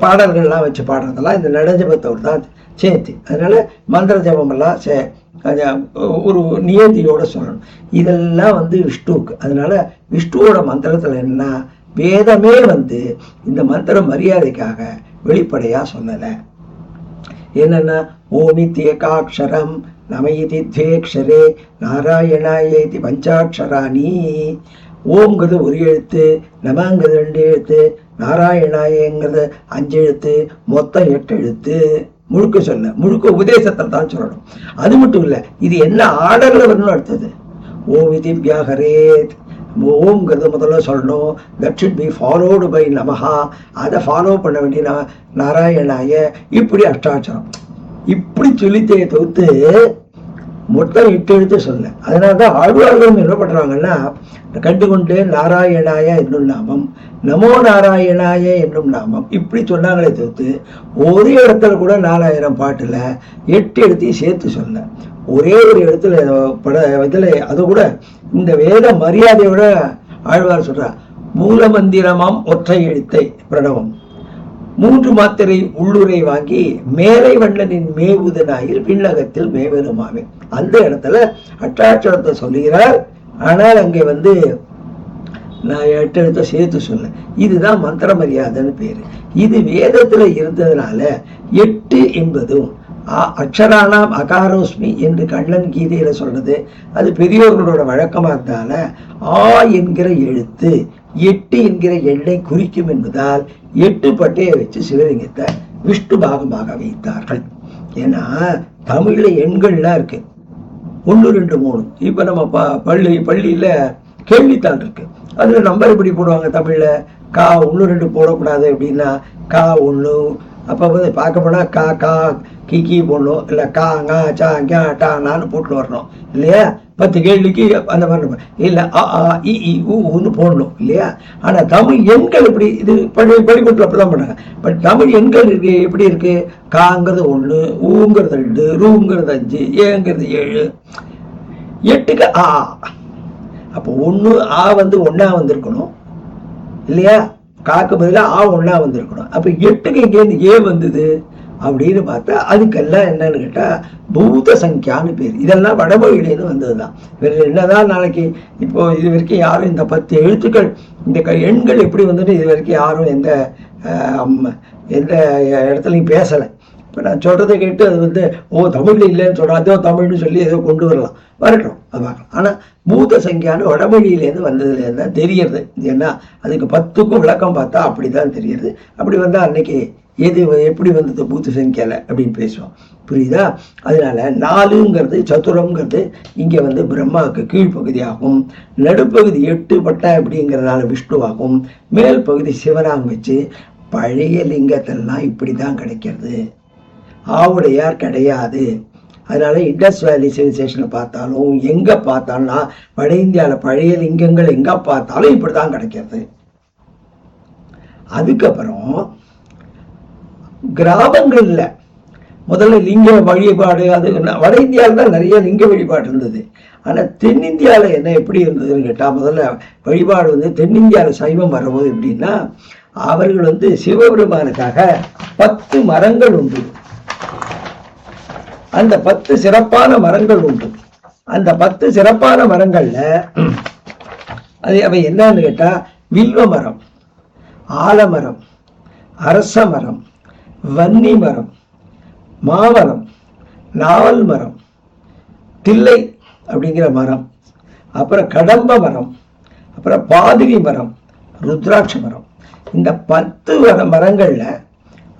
பாடல்கள்லாம் வச்சு பாடுறதெல்லாம் இந்த நடஜபத்தோடு தான் சேர்த்து. அதனால மந்திர ஜபமெல்லாம் ஒரு நியதியோட சொல்லணும். இதெல்லாம் வந்து விஷ்ணுவுக்கு. அதனால விஷ்ணுவோட மந்திரத்தில் என்ன, வேதமே வந்து இந்த மந்திர மரியாதைக்காக வெளிப்படையாக சொல்லலை. என்னன்னா ஓமித்யேகாட்சரம் நமயிதி த்வேக்ஷரே நாராயணாயேதி பஞ்சாட்சராணி. ஓம்ங்கிறது ஒரு எழுத்து, நமங்கிறது 2 எழுத்து, நாராயணாயங்கிறது 5 எழுத்து, மொத்தம் 8 எழுத்து. முழுக்க உபதேசத்தில் தான் சொல்லணும். அது மட்டும் இல்லை, இது என்ன ஆர்டரில் வரணும் அடுத்தது. ஓம் இது வியாகரேத், ஓம்ங்கிறது முதல்ல சொல்லணும். That should be followed by நமஹா, அதை ஃபாலோ பண்ண வேண்டிய நாராயணாய, இப்படி அஷ்டாட்சரம் இப்படி சொல்லித்தே தவிர்த்து மொத்தம் 8 எழுத்து சொல்ல. அதனால தான் ஆழ்வார்கள் என்ன பண்ணுறாங்கன்னா, கண்டுகொண்டு நாராயணாய என்னும் நாமம், நமோ நாராயணாய என்னும் நாமம் இப்படி சொன்னாங்களே தவிர்த்து ஒரு இடத்துல கூட 4000 பாட்டில் 8 எழுத்தையும் சேர்த்து சொல்ல. ஒரே ஒரு இடத்துல இதில் அது கூட இந்த வேத மரியாதையோட ஆழ்வார் சொல்கிறார், மூல மந்திரமாம் ஒற்றை எழுத்தை பிரணவம் 3 மாத்திரை உள்ளுரை வாங்கி மேலை வண்ணனின் மேவுதனாயில் விண்ணகத்தில் மேவருமாவே. அந்த இடத்துல அட்டாட்சரத்தை சொல்லுகிறார். ஆனால் அங்கே வந்து நான் 8 எழுத்தை சேர்த்து சொல்ல. இதுதான் மந்திர மரியாதைன்னு பேர். இது வேதத்தில் இருந்ததுனால 8 என்பதும் அக்ஷரானாம் அகாரோஸ்மி என்று கண்ணன் கீதையில் சொல்றது, அது பெரியோர்களோட வழக்கமாக இருந்தால ஆ என்கிற எழுத்து 8 என்கிற எண்ணை குறிக்கும் என்பதால் 8 பட்டையை வச்சு சிவலிங்கத்தை விஷ்ணு பாகமாக வைத்தார்கள். ஏன்னா தமிழில் எண்கள்லாம் இருக்கு, 1 2 3. இப்போ நம்ம பள்ளியில் கேள்வித்தாள் இருக்கு, அதில் நம்பர் எப்படி போடுவாங்க தமிழில், கா 1 2 போடக்கூடாது அப்படின்னா கா 1. அப்போ வந்து பார்க்க போனால் கா கா கி போடணும், இல்லை கா ngா சா ngா டா நான்னு போட்டு வரணும் இல்லையா. 10 கேள்விக்கு அந்த மாதிரி இல்லை அ ஆ இ இ ஊன்னு போடணும் இல்லையா. ஆனால் தமிழ் எண்கள் இப்படி, இது பள்ளிக்கூட்டில் அப்படி தான் பண்ணாங்க. பட் தமிழ் எண்கள் இருக்கு எப்படி இருக்கு, காங்கிறது 1, ஊங்கிறது 2, ரூங்கிறது 5, ஏங்கிறது 7, 8க்கு ஆ. அப்போ 1 ஆ வந்து 1ஆ வந்திருக்கணும் இல்லையா, காக்கு பதிலாக ஆ 1ஆ வந்திருக்கணும். அப்போ 8க்கு இங்கேருந்து ஏ வந்தது அப்படின்னு பார்த்தா அதுக்கெல்லாம் என்னன்னு கேட்டால் பூத சங்கியான்னு பேர். இதெல்லாம் வடமொழியிலேருந்து வந்தது தான். வேறு என்னதான் நாளைக்கு இப்போ இது வரைக்கும் யாரும் இந்த 10 எழுத்துக்கள் இந்த எண்கள் எப்படி வந்துட்டு இது வரைக்கும் யாரும் எந்த இடத்துலையும் பேசலை. இப்போ நான் சொல்கிறத கேட்டு அது வந்து தமிழில் இல்லைன்னு சொல்கிறோம், அதோ தமிழ்னு சொல்லி ஏதோ கொண்டு வரலாம், வரட்டும் அது பார்க்கலாம். ஆனால் பூத சங்கியான்னு வடமொழியிலேருந்து வந்ததுலேருந்து தான் தெரியறது. ஏன்னா அதுக்கு 10க்கும் விளக்கம் பார்த்தா அப்படி தான் தெரியறது. அப்படி வந்தால் அன்னைக்கு எது எப்படி வந்தது பூத சங்கியால அப்படின்னு பேசுவோம், புரியுதா. அதனால 4ங்கிறது சதுரம்ங்கிறது இங்கே வந்து பிரம்மாவுக்கு கீழ்ப்பகுதியாகும், நடுப்பகுதி 8 பட்டை அப்படிங்கிறதுனால விஷ்ணுவாகும், மேல் பகுதி சிவனாக வச்சு பழைய லிங்கத்திலாம் இப்படி தான் கிடைக்கிறது, ஆவுடையார் கிடையாது. அதனால இண்டஸ் வேலி சிவிலைசேஷனை பார்த்தாலும் எங்கே பார்த்தாலும் வட இந்தியாவில் பழைய லிங்கங்கள் எங்கே பார்த்தாலும் இப்படி தான் கிடைக்கிறது. அதுக்கப்புறம் கிராமங்களில் முதல்ல லிங்க வழிபாடு, அது வட இந்தியாவில் தான் நிறைய லிங்க வழிபாடு இருந்தது. ஆனால் தென்னிந்தியாவில் என்ன எப்படி இருந்ததுன்னு கேட்டால், முதல்ல வழிபாடு தென்னிந்தியாவில் சைவம் வரும்போது எப்படின்னா, அவர்கள் சிவபெருமானுக்காக 10 மரங்கள் உண்டு. அந்த 10 சிறப்பான மரங்கள் உண்டு. அந்த 10 சிறப்பான மரங்கள்ல அவை என்னன்னு கேட்டா, வில்வ மரம், ஆலமரம், அரச மரம், வன்னி மரம், மாமரம், நாவல் மரம், தில்லை அப்படிங்கிற மரம், அப்புறம் கடம்ப மரம், அப்புறம் பாதிரி மரம், ருத்ராட்ச மரம். இந்த 10 மரங்கள்ல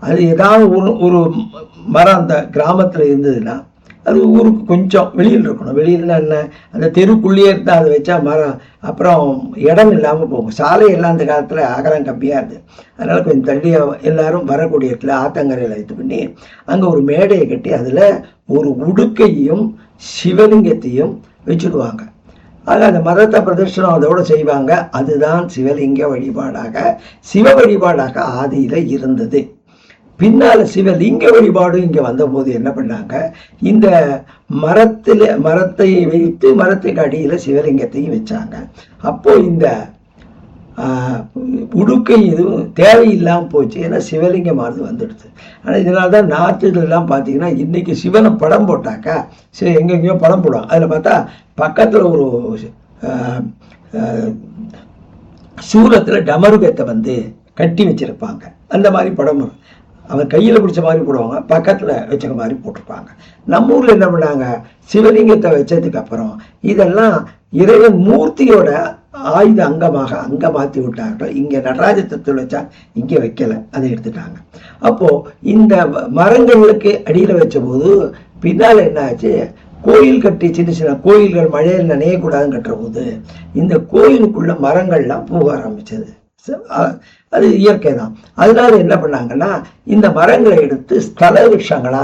அது ஏதாவது ஒரு மரம் அந்த கிராமத்தில் இருந்ததுன்னா, அது ஊருக்கு கொஞ்சம் வெளியில் இருக்கணும். வெளியில்னா என்ன, அந்த தெருக்குள்ளேயே இருந்தால் அதை வச்சா மரம் அப்புறம் இடம் இல்லாமல் போகும். சாலையெல்லாம் அந்த காலத்தில் அகலம் கம்மியாக இருந்தது. அதனால் கொஞ்சம் தள்ளி எல்லாரும் வரக்கூடிய இடத்துல ஆத்தங்கரையில் இது பண்ணி அங்கே ஒரு மேடையை கட்டி அதில் ஒரு உடுக்கையும் சிவலிங்கத்தையும் வச்சுடுவாங்க. ஆக அந்த மரத்தை பிரதர்ஷனம் அதோடு செய்வாங்க. அதுதான் சிவலிங்க வழிபாடாக, சிவ வழிபாடாக ஆதியில் இருந்தது. பின்னால் சிவலிங்க வழிபாடு இங்கே வந்தபோது என்ன பண்ணாங்க, இந்த மரத்தை வைத்து மரத்துக்கு அடியில் சிவலிங்கத்தையும் வச்சாங்க. அப்போ இந்த உடுக்கை இதுவும் தேவையில்லாமல் போச்சு. ஏன்னா சிவலிங்கமானது வந்துடுது. ஆனால் இதனால தான் நாட்டுலாம் பார்த்தீங்கன்னா இன்றைக்கி சிவனை படம் போட்டாக்கா எங்கெங்கேயோ படம் போடுவாங்க. அதில் பார்த்தா பக்கத்தில் ஒரு சூரத்தில் டமருகத்தை கட்டி வச்சிருப்பாங்க. அந்த மாதிரி படம் அவன் கையில் பிடிச்ச மாதிரி போடுவாங்க, பக்கத்தில் வச்ச மாதிரி போட்டிருப்பாங்க. நம்ம ஊரில் என்ன பண்ணாங்க, சிவலிங்கத்தை வச்சதுக்கு அப்புறம் இதெல்லாம் இறைவன் மூர்த்தியோட ஆயுத அங்கமாக அங்கே மாற்றி விட்டார்கள். இங்கே நடராஜ தத்துவம் வச்சா இங்கே வைக்கலை, அதை எடுத்துட்டாங்க. அப்போது இந்த மரங்களுக்கு அடியில் வச்ச போது பின்னால் என்ன ஆச்சு, கோயில் கட்டி சின்ன சின்ன கோயில்கள் மழையில் நனையக்கூடாதுன்னு கட்டுற போது இந்த கோயிலுக்குள்ள மரங்கள்லாம் போக ஆரம்பிச்சது. அது இயற்கை தான். அதனால என்ன பண்ணாங்கன்னா, இந்த மரங்களை எடுத்து ஸ்தல விஷங்களா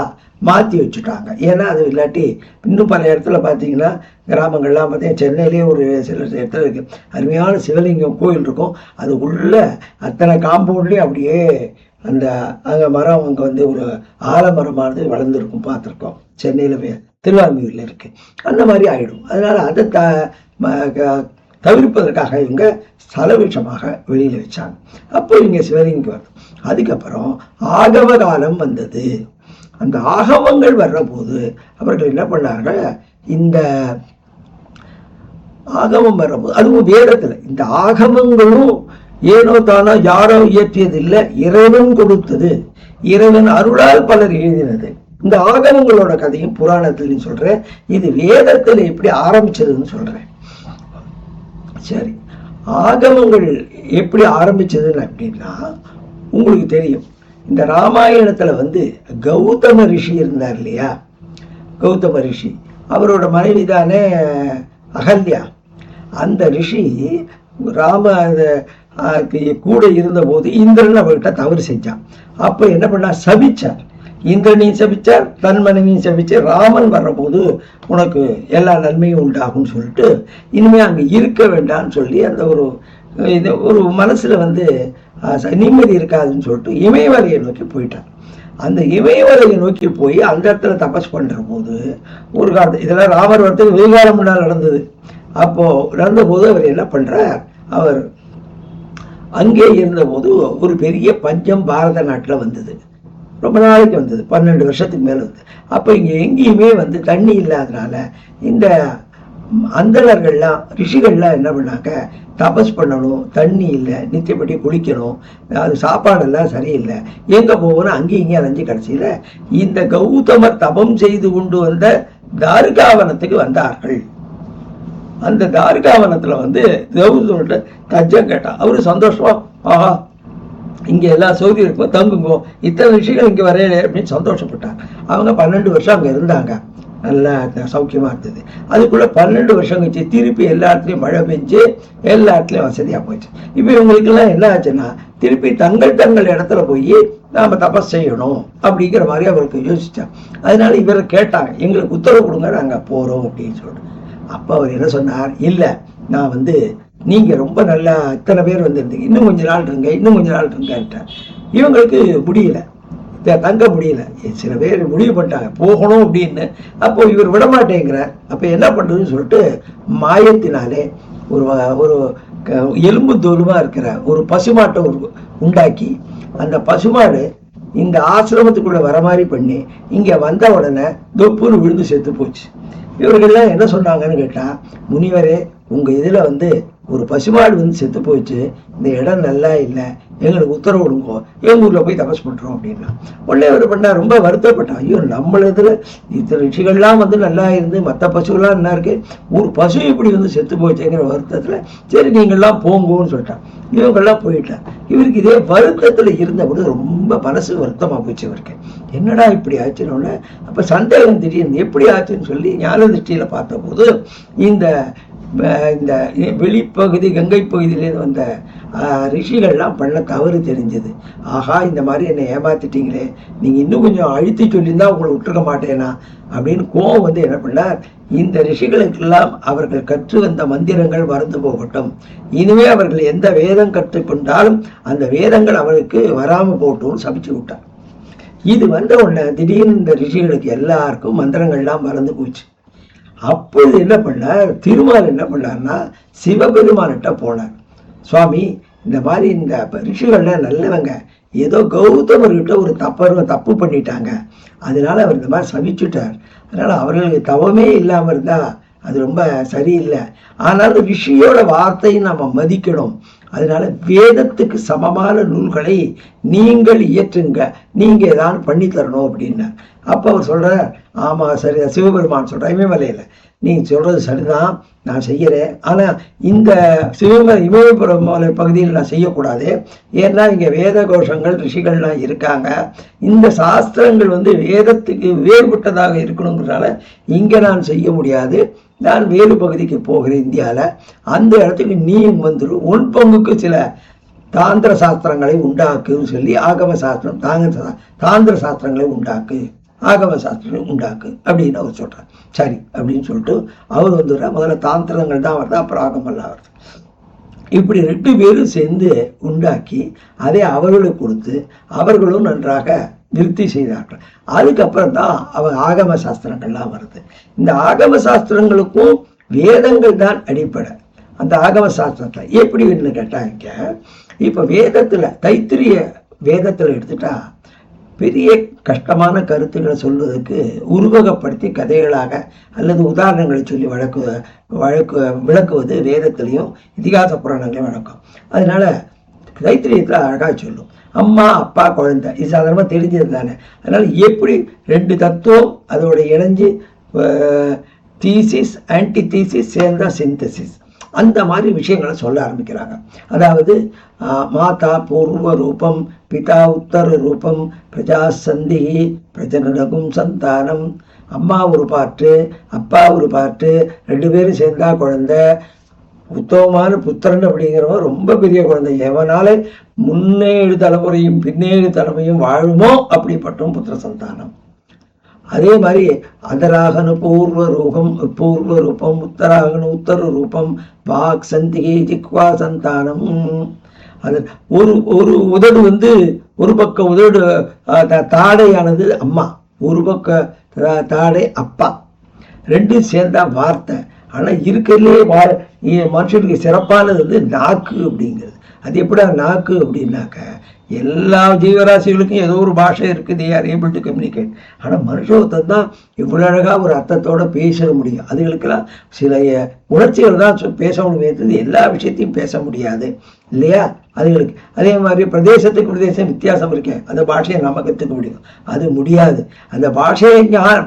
மாற்றி வச்சுட்டாங்க. ஏன்னா அது இல்லாட்டி இன்னும் பல இடத்துல பார்த்தீங்கன்னா கிராமங்கள்லாம் பார்த்தீங்கன்னா சென்னையிலே ஒரு சில இடத்துல இருக்கு, அருமையான சிவலிங்கம் கோயில் இருக்கும். அது உள்ள அத்தனை காம்பவுண்ட்லேயும் அப்படியே அந்த அங்கே மரம் அங்கே ஒரு ஆலமரமானது வளர்ந்துருக்கும், பார்த்துருக்கோம். சென்னையில் திருவாரூரில் இருக்குது. அந்த மாதிரி ஆகிடும். அதனால் அதை தவிர்ப்பதற்காக இவங்க ஸ்தலவிஷமாக வெளியில் வச்சாங்க. அப்போ இங்கே சிவலிங்கம் வருது. அதுக்கப்புறம் ஆகம காலம் வந்தது. அந்த ஆகமங்கள் வர்ற போது அவர்கள் என்ன பண்ணார்கள், இந்த ஆகமம் வர்றபோது அதுவும் வேதத்தில் இந்த ஆகமங்களும் ஏனோ தானோ யாரோ இயற்றியதில்லை, இறைவன் கொடுத்தது, இறைவன் அருளால் பலர் எழுதினது. இந்த ஆகமங்களோட கதையும் புராணத்தில் சொல்றேன், இது வேதத்தில் எப்படி ஆரம்பிச்சதுன்னு சொல்றேன். சரி, ஆகமங்கள் எப்படி ஆரம்பிச்சதுன்னு அப்படின்னா உங்களுக்கு தெரியும். இந்த ராமாயணத்துல கௌதம ரிஷி இருந்தார் இல்லையா, கௌதம ரிஷி அவரோட மனைவி தானே அகல்யா. அந்த ரிஷி ராம கூட இருந்தபோது இந்திரன் அவர்கிட்ட தவறு செஞ்சான். அப்போ என்ன பண்ணா, சபிச்சார். இந்திரனையும் சபிச்சார், தன் மனைவியும் சபிச்சு, ராமன் வர்றபோது உனக்கு எல்லா நன்மையும் உண்டாகும்னு சொல்லிட்டு இனிமே அங்கே இருக்க வேண்டாம்னு சொல்லி அந்த ஒரு மனசுல நிம்மதி இருக்காதுன்னு சொல்லிட்டு இமயமலையை நோக்கி போயிட்டார். அந்த இமயமலையை நோக்கி போய் அந்த இடத்துல தபஸ் பண்ற போது ஒரு காலத்து இதெல்லாம் ராமர் வரத்துக்கு வெகுகாலம் முன்னால் நடந்தது. அப்போ நடந்தபோது அவர் என்ன பண்றார், அவர் அங்கே இருந்தபோது ஒரு பெரிய பஞ்சம் பாரத நாட்டில் வந்தது. ரொம்ப நாளைக்கு வந்தது, 12 வருஷத்துக்கு மேலே வந்தது. அப்போ இங்கே எங்கேயுமே தண்ணி இல்லாதனால இந்த அந்தணர்கள்லாம் ரிஷிகள்லாம் என்ன பண்ணாங்க, தபஸ் பண்ணணும், தண்ணி இல்லை, நித்தியப்படி குளிக்கணும், அது சாப்பாடெல்லாம் சரியில்லை, எங்கே போகணும் அங்கேயும் இங்கே அலைஞ்சு கடைசியில் இந்த கௌதமர் தபம் செய்து கொண்டு வந்த தாருகாவனத்துக்கு வந்தார்கள். அந்த தாருகாவனத்தில் கௌதமர்கிட்ட தஞ்சம் கேட்டான். அவரு சந்தோஷமா, ஆஹா இங்கே எல்லா சௌகரியம் இருக்கும், தங்குங்கோ, இத்தனை விஷயங்கள் இங்கே வரையல அப்படின்னு சந்தோஷப்பட்டாங்க. அவங்க 12 வருஷம் அங்கே இருந்தாங்க. நல்லா சௌக்கியமாக இருந்தது. அதுக்குள்ளே 12 வருஷம் கழிச்சு திருப்பி எல்லா இடத்துலையும் மழை பெஞ்சு எல்லா இடத்துலையும் வசதியாக போச்சு. இப்போ இவங்களுக்கெல்லாம் என்ன ஆச்சுன்னா திருப்பி தங்கள் இடத்துல போய் நாம் தபஸ் செய்யணும் அப்படிங்கிற மாதிரி அவருக்கு யோசிச்சாங்க. அதனால இவரை கேட்டாங்க, எங்களுக்கு உத்தரவு கொடுங்க, நாங்கள் போகிறோம் அப்படின்னு சொல்லிட்டு. அப்போ அவர் என்ன சொன்னார், இல்லை நான் நீங்கள் ரொம்ப நல்லா இத்தனை பேர் வந்துருந்தீங்க, இன்னும் கொஞ்ச நாள் இருங்க, இன்னும் கொஞ்ச நாள் இருங்கன்ட்டார். இவங்களுக்கு முடியல, தங்க முடியல. சில பேர் முடிவு பண்ணிட்டாங்க போகணும் அப்படின்னு. அப்போ இவர் விடமாட்டேங்கிறார். அப்போ என்ன பண்ணுறதுன்னு சொல்லிட்டு மாயத்தினாலே ஒரு எலும்பு தோலுமா இருக்கிற ஒரு பசுமாட்டை உண்டாக்கி அந்த பசுமாடு இந்த ஆசிரமத்துக்குள்ள வர மாதிரி பண்ணி இங்கே வந்த உடனே தொப்புன்னு விழுந்து செத்து போச்சு. இவர்கள்லாம் என்ன சொன்னாங்கன்னு கேட்டால், முனிவரே உங்கள் இதில் ஒரு பசுமாடு செத்து போயிடுச்சு, இந்த இடம் நல்லா இல்லை, எங்களுக்கு உத்தரவு கொடுங்கோ, எங்கள் ஊரில் போய் தபஸ் பண்ணுறோம் அப்படின்னா. உடனே அவர் பண்ணா ரொம்ப வருத்தப்பட்டான். ஐயோ நம்மளதில் இத்தனை ரிஷிகள்லாம் நல்லா இருந்து மற்ற பசுகள்லாம் என்ன இருக்கு, ஒரு பசு இப்படி செத்து போச்சுங்கிற வருத்தத்தில் சரி நீங்கள்லாம் போங்கோன்னு சொல்லிட்டான். இவங்கெல்லாம் போயிட்டான். இவருக்கு இதே வருத்தத்தில் இருந்தபோது ரொம்ப மனசு வருத்தமாக போச்சு இவருக்கு. என்னடா இப்படி ஆச்சுன்னு. அப்போ சந்தேகம் திடீர்னு எப்படி ஆச்சுன்னு சொல்லி ஞான திருஷ்டியில் பார்த்தபோது இந்த வெளிப்பகுதி கங்கை பகுதியிலேருந்து வந்த ரிஷிகள்லாம் பண்ண தவறு தெரிஞ்சது. ஆகா இந்த மாதிரி என்னை ஏமாத்திட்டீங்களே, நீங்கள் இன்னும் கொஞ்சம் அழுத்தி சொல்லியிருந்தா உங்களை விட்டுருக்க மாட்டேனா அப்படின்னு கோவம் என்ன பண்ணார், இந்த ரிஷிகளுக்கெல்லாம் அவர்கள் கற்று வந்த மந்திரங்கள் மறந்து போகட்டும், இனிமே அவர்கள் எந்த வேதம் கற்றுக்கொண்டாலும் அந்த வேதங்கள் அவருக்கு வராமல் போட்டோம்னு சபிச்சு விட்டார். இது வந்த உடனே திடீர்னு இந்த ரிஷிகளுக்கு எல்லாருக்கும் மந்திரங்கள்லாம் மறந்து போச்சு. அப்பொழுது என்ன பண்ணார், திருமால் என்ன பண்ணார்னா சிவபெருமான்கிட்ட போனார். சுவாமி இந்த மாதிரி இந்த ரிஷிகள்லாம் நல்லவங்க, ஏதோ கௌதமர்கிட்ட ஒரு தப்பு பண்ணிட்டாங்க, அதனால அவர் இந்த மாதிரி சபிச்சுட்டார். அதனால அவர்களுக்கு தவமே இல்லாமல் இருந்தா அது ரொம்ப சரியில்லை. ஆனாலும் ரிஷியோட வார்த்தையை நம்ம மதிக்கணும். அதனால வேதத்துக்கு சமமான நூல்களை நீங்கள் இயற்றுங்க, நீங்க ஏதாவது பண்ணி தரணும் அப்படின்னா. அப்போ அவர் சொல்றார், ஆமா சரி, சிவபெருமான் சொல்ற இமயமலையில நீங்க சொல்றது சரிதான், நான் செய்யறேன். ஆனா இந்த இமயமலை பகுதியில் நான் செய்யக்கூடாது. ஏன்னா இங்க வேத கோஷங்கள் ரிஷிகள்லாம் இருக்காங்க, இந்த சாஸ்திரங்கள் வேதத்துக்கு வேறுபட்டதாக இருக்கணுங்கிறதுனால இங்க நான் செய்ய முடியாது. நான் வேறு பகுதிக்கு போகிறேன் இந்தியாவில், அந்த இடத்துக்கு நீ வந்துடும், உன் பங்குக்கு சில தாந்திர சாஸ்திரங்களை உண்டாக்குன்னு சொல்லி ஆகம சாஸ்திரம் தாந்திர சாஸ்திரங்களை உண்டாக்கு, ஆகம சாஸ்திரங்களை உண்டாக்கு அப்படின்னு அவர் சொல்றார். சரி அப்படின்னு சொல்லிட்டு அவர் முதல்ல தாந்திரங்கள் தான் வருது, அப்புறம் ஆகமெல்லாம் வருது. இப்படி 2 பேரும் சேர்ந்து உண்டாக்கி அதை அவர்களுக்கு கொடுத்து அவர்களும் நன்றாக நிறுத்தி செய்தார்கள். அதுக்கப்புறம் தான் அவங்க ஆகம சாஸ்திரங்கள்லாம் வருது. இந்த ஆகம சாஸ்திரங்களுக்கும் வேதங்கள் தான் அடிப்படை. அந்த ஆகம சாஸ்திரத்தை எப்படின்னு கேட்டாங்க, இப்போ வேதத்தில் தைத்திரிய வேதத்தில் எடுத்துட்டா பெரிய கஷ்டமான கருத்துக்களை சொல்வதற்கு உருவகப்படுத்தி கதைகளாக அல்லது உதாரணங்களை சொல்லி விளக்குவது வேதத்திலையும் இதிகாச புராணங்களையும் வழக்கம். அதனால தைத்திரியத்தில் அழகாக சொல்லும், அம்மா அப்பா குழந்தை, இது சாதாரணமாக தெரிஞ்சது தானே. அதனால எப்படி 2 தத்துவம் அதோட இணைஞ்சு தீசிஸ் ஆன்டி தீசிஸ் சேர்ந்தா சிந்தசிஸ், அந்த மாதிரி விஷயங்களை சொல்ல ஆரம்பிக்கிறாங்க. அதாவது மாதா பூர்வ ரூபம், பிதா உத்தர ரூபம், பிரஜா சந்தி பிரஜனகும் சந்தானம். அம்மா ஒரு பாட்டு, அப்பா ஒரு பாட்டு, 2 பேரும் சேர்ந்தா குழந்தை, உத்தமமான புத்திரன் அப்படிங்கிறவன் ரொம்ப பெரிய குழந்தை, எவனால முன்னேழு தலைமுறையும் பின்னேழு தலைமையும் வாழுமோ அப்படிப்பட்டும் புத்திர சந்தானம். அதே மாதிரி அதராகனு பூர்வ ரூபம், உத்தராகனு உத்தர ரூபம், வாக் சந்திகை ஜிக்வா சந்தானம். அது ஒரு உதடு ஒரு பக்க உதடு தாடையானது அம்மா, ஒரு பக்க தாடை அப்பா, 2 சேர்ந்தா வார்த்தை. ஆனால் இருக்கிறதுலே மனுஷனுக்கு சிறப்பானது நாக்கு அப்படிங்கிறது. அது எப்படி நாக்கு அப்படின்னாக்க, எல்லா ஜீவராசிகளுக்கும் ஏதோ ஒரு பாஷை இருக்குது, they are able to communicate. ஆனால் மனுஷத்தை தான் இவ்வளோ அழகாக ஒரு அர்த்தத்தோடு பேச முடியும். அதுகளுக்கெல்லாம் சில உணர்ச்சிகள் தான் பேச முடியாது, எல்லா விஷயத்தையும் பேச முடியாது இல்லையா அதுகளுக்கு. அதே மாதிரி பிரதேசத்துக்கு பிரதேசம் வித்தியாசம் இருக்கு, அந்த பாஷையை நம்ம கற்றுக்க முடியும், அது முடியாது. அந்த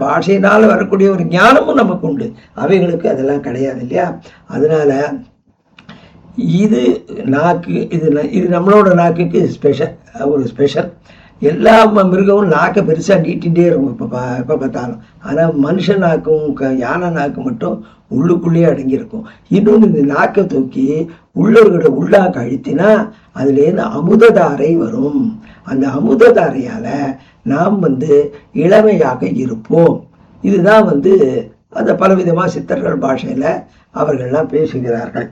பாஷையினால் வரக்கூடிய ஒரு ஞானமும் நமக்கு உண்டு, அவைகளுக்கு அதெல்லாம் கிடையாது இல்லையா. அதனால இது நாக்கு, இது நம்மளோட நாக்குக்கு ஒரு ஸ்பெஷல். எல்லா மிருகமும் நாக்கை பெருசாக நீட்டிகிட்டே இருக்கும் எப்போ பார்த்தாலும். ஆனால் மனுஷன் நாக்கும் யானை நாக்கு மட்டும் உள்ளுக்குள்ளேயே அடங்கியிருக்கும். இன்னொன்று, இந்த நாக்கை தூக்கி உள்ளவர்களோட உள்ளாக்க அழுத்தினா அதுலேருந்து அமுததாரை வரும். அந்த அமுததாரையால் நாம் இளமையாக இருப்போம். இதுதான் அந்த பலவிதமாக சித்தர்கள் பாஷையில் அவர்கள்லாம் பேசுகிறார்கள்.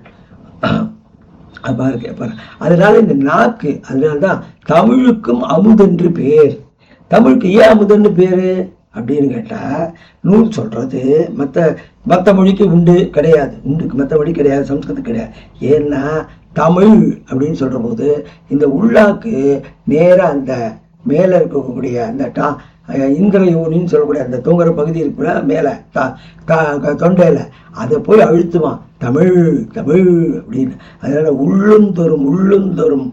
அதனால இந்த நாக்கு, அதனால்தான் தமிழுக்கும் அமுதென்று பேர். தமிழுக்கு ஏன் அமுதன்னு பேரு அப்படின்னு கேட்டா, நூல் சொல்றது மற்ற மொழிக்கு உண்டு கிடையாது, மற்ற மொழி கிடையாது, சம்ஸ்கிருதம் கிடையாது. ஏன்னா தமிழ் அப்படின்னு சொல்ற போது இந்த உள்ளாக்கு நேரா அந்த மேல இருக்கக்கூடிய அந்த இந்திரயோனின்னு சொல்லக்கூடிய அந்த தூங்குற பகுதி இருக்குல்ல மேலே தொண்டையில், அதை போய் அழுத்துவான் தமிழ் தமிழ் அப்படின்னு. அதனால உள்ளுந்தொரும்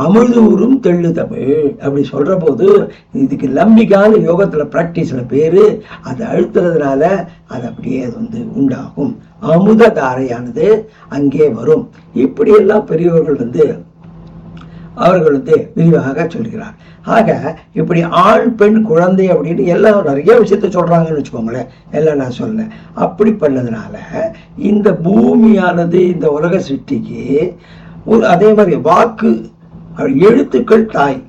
அமிழ்தூரும் தெள்ளு தமிழ் அப்படி சொல்ற போது இதுக்கு நம்பிக்கையான யோகத்தில் ப்ராக்டிஸில் பேர். அதை அழுத்துறதுனால அது அப்படியே அது உண்டாகும். அமுத தாரையானது அங்கே வரும். இப்படியெல்லாம் பெரியவர்கள் அவர்கள் விரிவாக சொல்கிறார். ஆக இப்படி ஆண் பெண் குழந்தை அப்படின்னு எல்லாம் நிறைய விஷயத்த சொல்றாங்கன்னு வச்சுக்கோங்களேன். எல்லாம் நான் சொல்ல அப்படி பண்ணதுனால இந்த பூமியானது இந்த உலக சிருஷ்டிக்கு அதே மாதிரி வாக்கு எழுத்துக்கள் தாய்,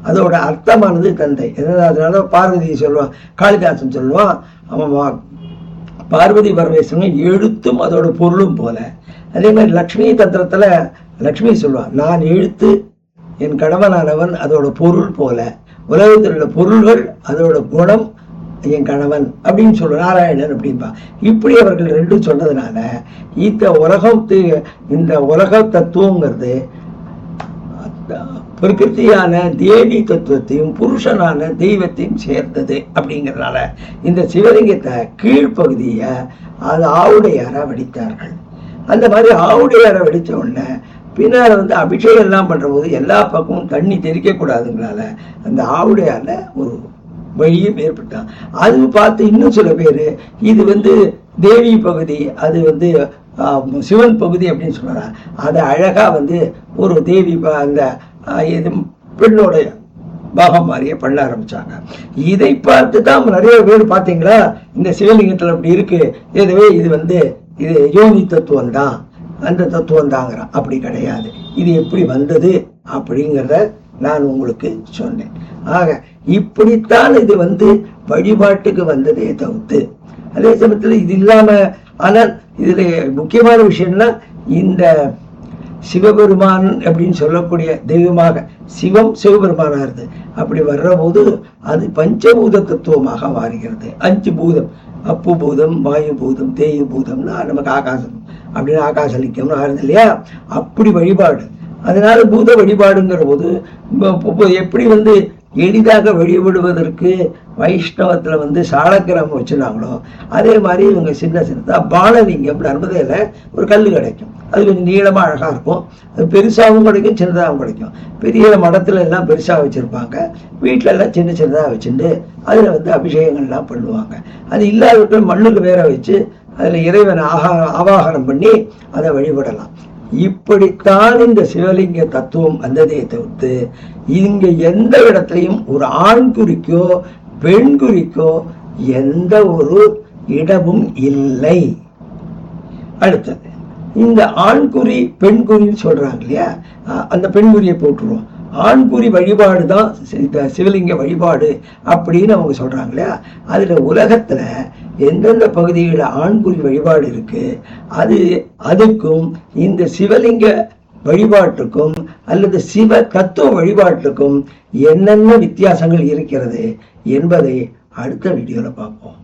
அதோட அர்த்தமானது தந்தை. அதனால பார்வதி சொல்லுவான், காளிதாசன் சொல்லுவான், அவன் பார்வதி பரமேஸ்வரன் எழுத்தும் அதோட பொருளும் போல. அதே மாதிரி லக்ஷ்மி தந்திரத்துல லக்ஷ்மி சொல்லுவான், நான் எழுத்து, என் கணவனானவன் அதோட பொருள் போல. உலகத்தில் உள்ள பொருள்கள் அதோட குணம் என் கணவன் அப்படின்னு சொல்ற நாராயணன் அப்படின்பா. இப்படி அவர்கள் ரெண்டும் சொன்னதுனால இந்த உலக தத்துவங்கிறது பிரகிருதியான தேவி தத்துவத்தையும் புருஷனான தெய்வத்தையும் சேர்ந்தது. அப்படிங்கிறதுனால இந்த சிவலிங்கத்தை கீழ்ப்பகுதியை அது ஆவுடையார வடித்தார்கள். அந்த மாதிரி ஆவுடையார வடித்த உடனே பின்னால் அபிஷேகம் எல்லாம் பண்ற போது எல்லா பக்கமும் தண்ணி தெறிக்க கூடாதுங்களால அந்த ஆவுடையால ஒரு வழியும் ஏற்பட்டான். அது பார்த்து இன்னும் சில பேர் இது தேவி பகுதி, அது சிவன் பகுதி அப்படின்னு சொல்றாங்க. அதை அழகா ஒரு தேவி அந்த பெண்ணோட பாகம் மாதிரியே பண்ண ஆரம்பிச்சாங்க. இதை பார்த்து தான் நிறைய பேர் பார்த்தீங்களா இந்த சிவலிங்கத்தில் அப்படி இருக்கு, இதுவே இது யோனி தத்துவம் தான், அந்த தத்துவம் தாங்கிறான். அப்படி கிடையாது. இது எப்படி வந்தது அப்படிங்கிறத நான் உங்களுக்கு சொன்னேன். ஆக இப்படித்தான் இது வழிபாட்டுக்கு வந்ததே தவிர்த்து, அதே சமயத்தில் இது இல்லாம, ஆனால் இதுல முக்கியமான விஷயம்னா இந்த சிவபெருமான் அப்படின்னு சொல்லக்கூடிய தெய்வமாக சிவபெருமானாருது. அப்படி வர்ற போது அது பஞ்சபூத தத்துவமாக மாறுகிறது. 5 பூதம், அப்பு பூதம், வாயு பூதம், தேயு பூதம்னா நமக்கு ஆகாசம் அப்படின்னு ஆகாசலிங்கம்னு ஆறுது இல்லையா? அப்படி வழிபாடு. அதனால பூத வழிபாடுங்கிற போது எப்படி எளிதாக வழிபடுவதற்கு வைஷ்ணவத்துல சாலக்கிராமம் வச்சுருந்தாங்களோ அதே மாதிரி இவங்க சின்ன சின்னதா பாலலிங்கம் நர்மதையில ஒரு கல் கிடைக்கும். அது கொஞ்சம் நீளமா அழகா இருக்கும். அது பெருசாகவும் கிடைக்கும், சின்னதாகவும் கிடைக்கும். பெரிய மடத்துல எல்லாம் பெருசா வச்சிருப்பாங்க, வீட்டுல எல்லாம் சின்ன சின்னதா வச்சுட்டு அதுல அபிஷேகங்கள்லாம் பண்ணுவாங்க. அது இல்லாதவர்கள் மண்ணுக்கு வேற வச்சு அதுல இறைவனை ஆவாகனம் பண்ணி அதை வழிபடலாம். இப்படித்தான் இந்த சிவலிங்க தத்துவம் வந்ததே தவிர்த்து இங்க எந்த இடத்துலையும் ஒரு ஆண் குறிக்கோ பெண் குறிக்கோ எந்த ஒரு இடமும் இல்லை. அடுத்தது இந்த ஆண்குறி பெண்குறின்னு சொல்றாங்க இல்லையா, அந்த பெண்குறியை போட்டுருவோம். ஆண்குறி வழிபாடு தான் சிவலிங்க வழிபாடு அப்படின்னு அவங்க சொல்றாங்க இல்லையா. அதுல உலகத்துல எந்தெந்த பகுதிகளில் ஆண்குறி வழிபாடு இருக்கு அதுக்கும் இந்த சிவலிங்க வழிபாட்டுக்கும் அல்லது சிவ தத்துவ வழிபாட்டுக்கும் என்னென்ன வித்தியாசங்கள் இருக்கிறது என்பதை அடுத்த வீடியோல பார்ப்போம்.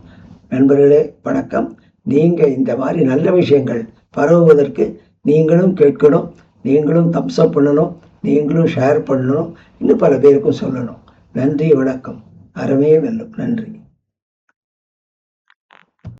நண்பர்களே வணக்கம். நீங்க இந்த மாதிரி நல்ல விஷயங்கள் பரவுவதற்கு நீங்களும் கேட்கணும், நீங்களும் தம்ஸ் அப் பண்ணணும், நீங்களும் ஷேர் பண்ணணும், இன்னும் பல பேருக்கும் சொல்லணும். நன்றி வணக்கம். அறமே வெல்லும். நன்றி.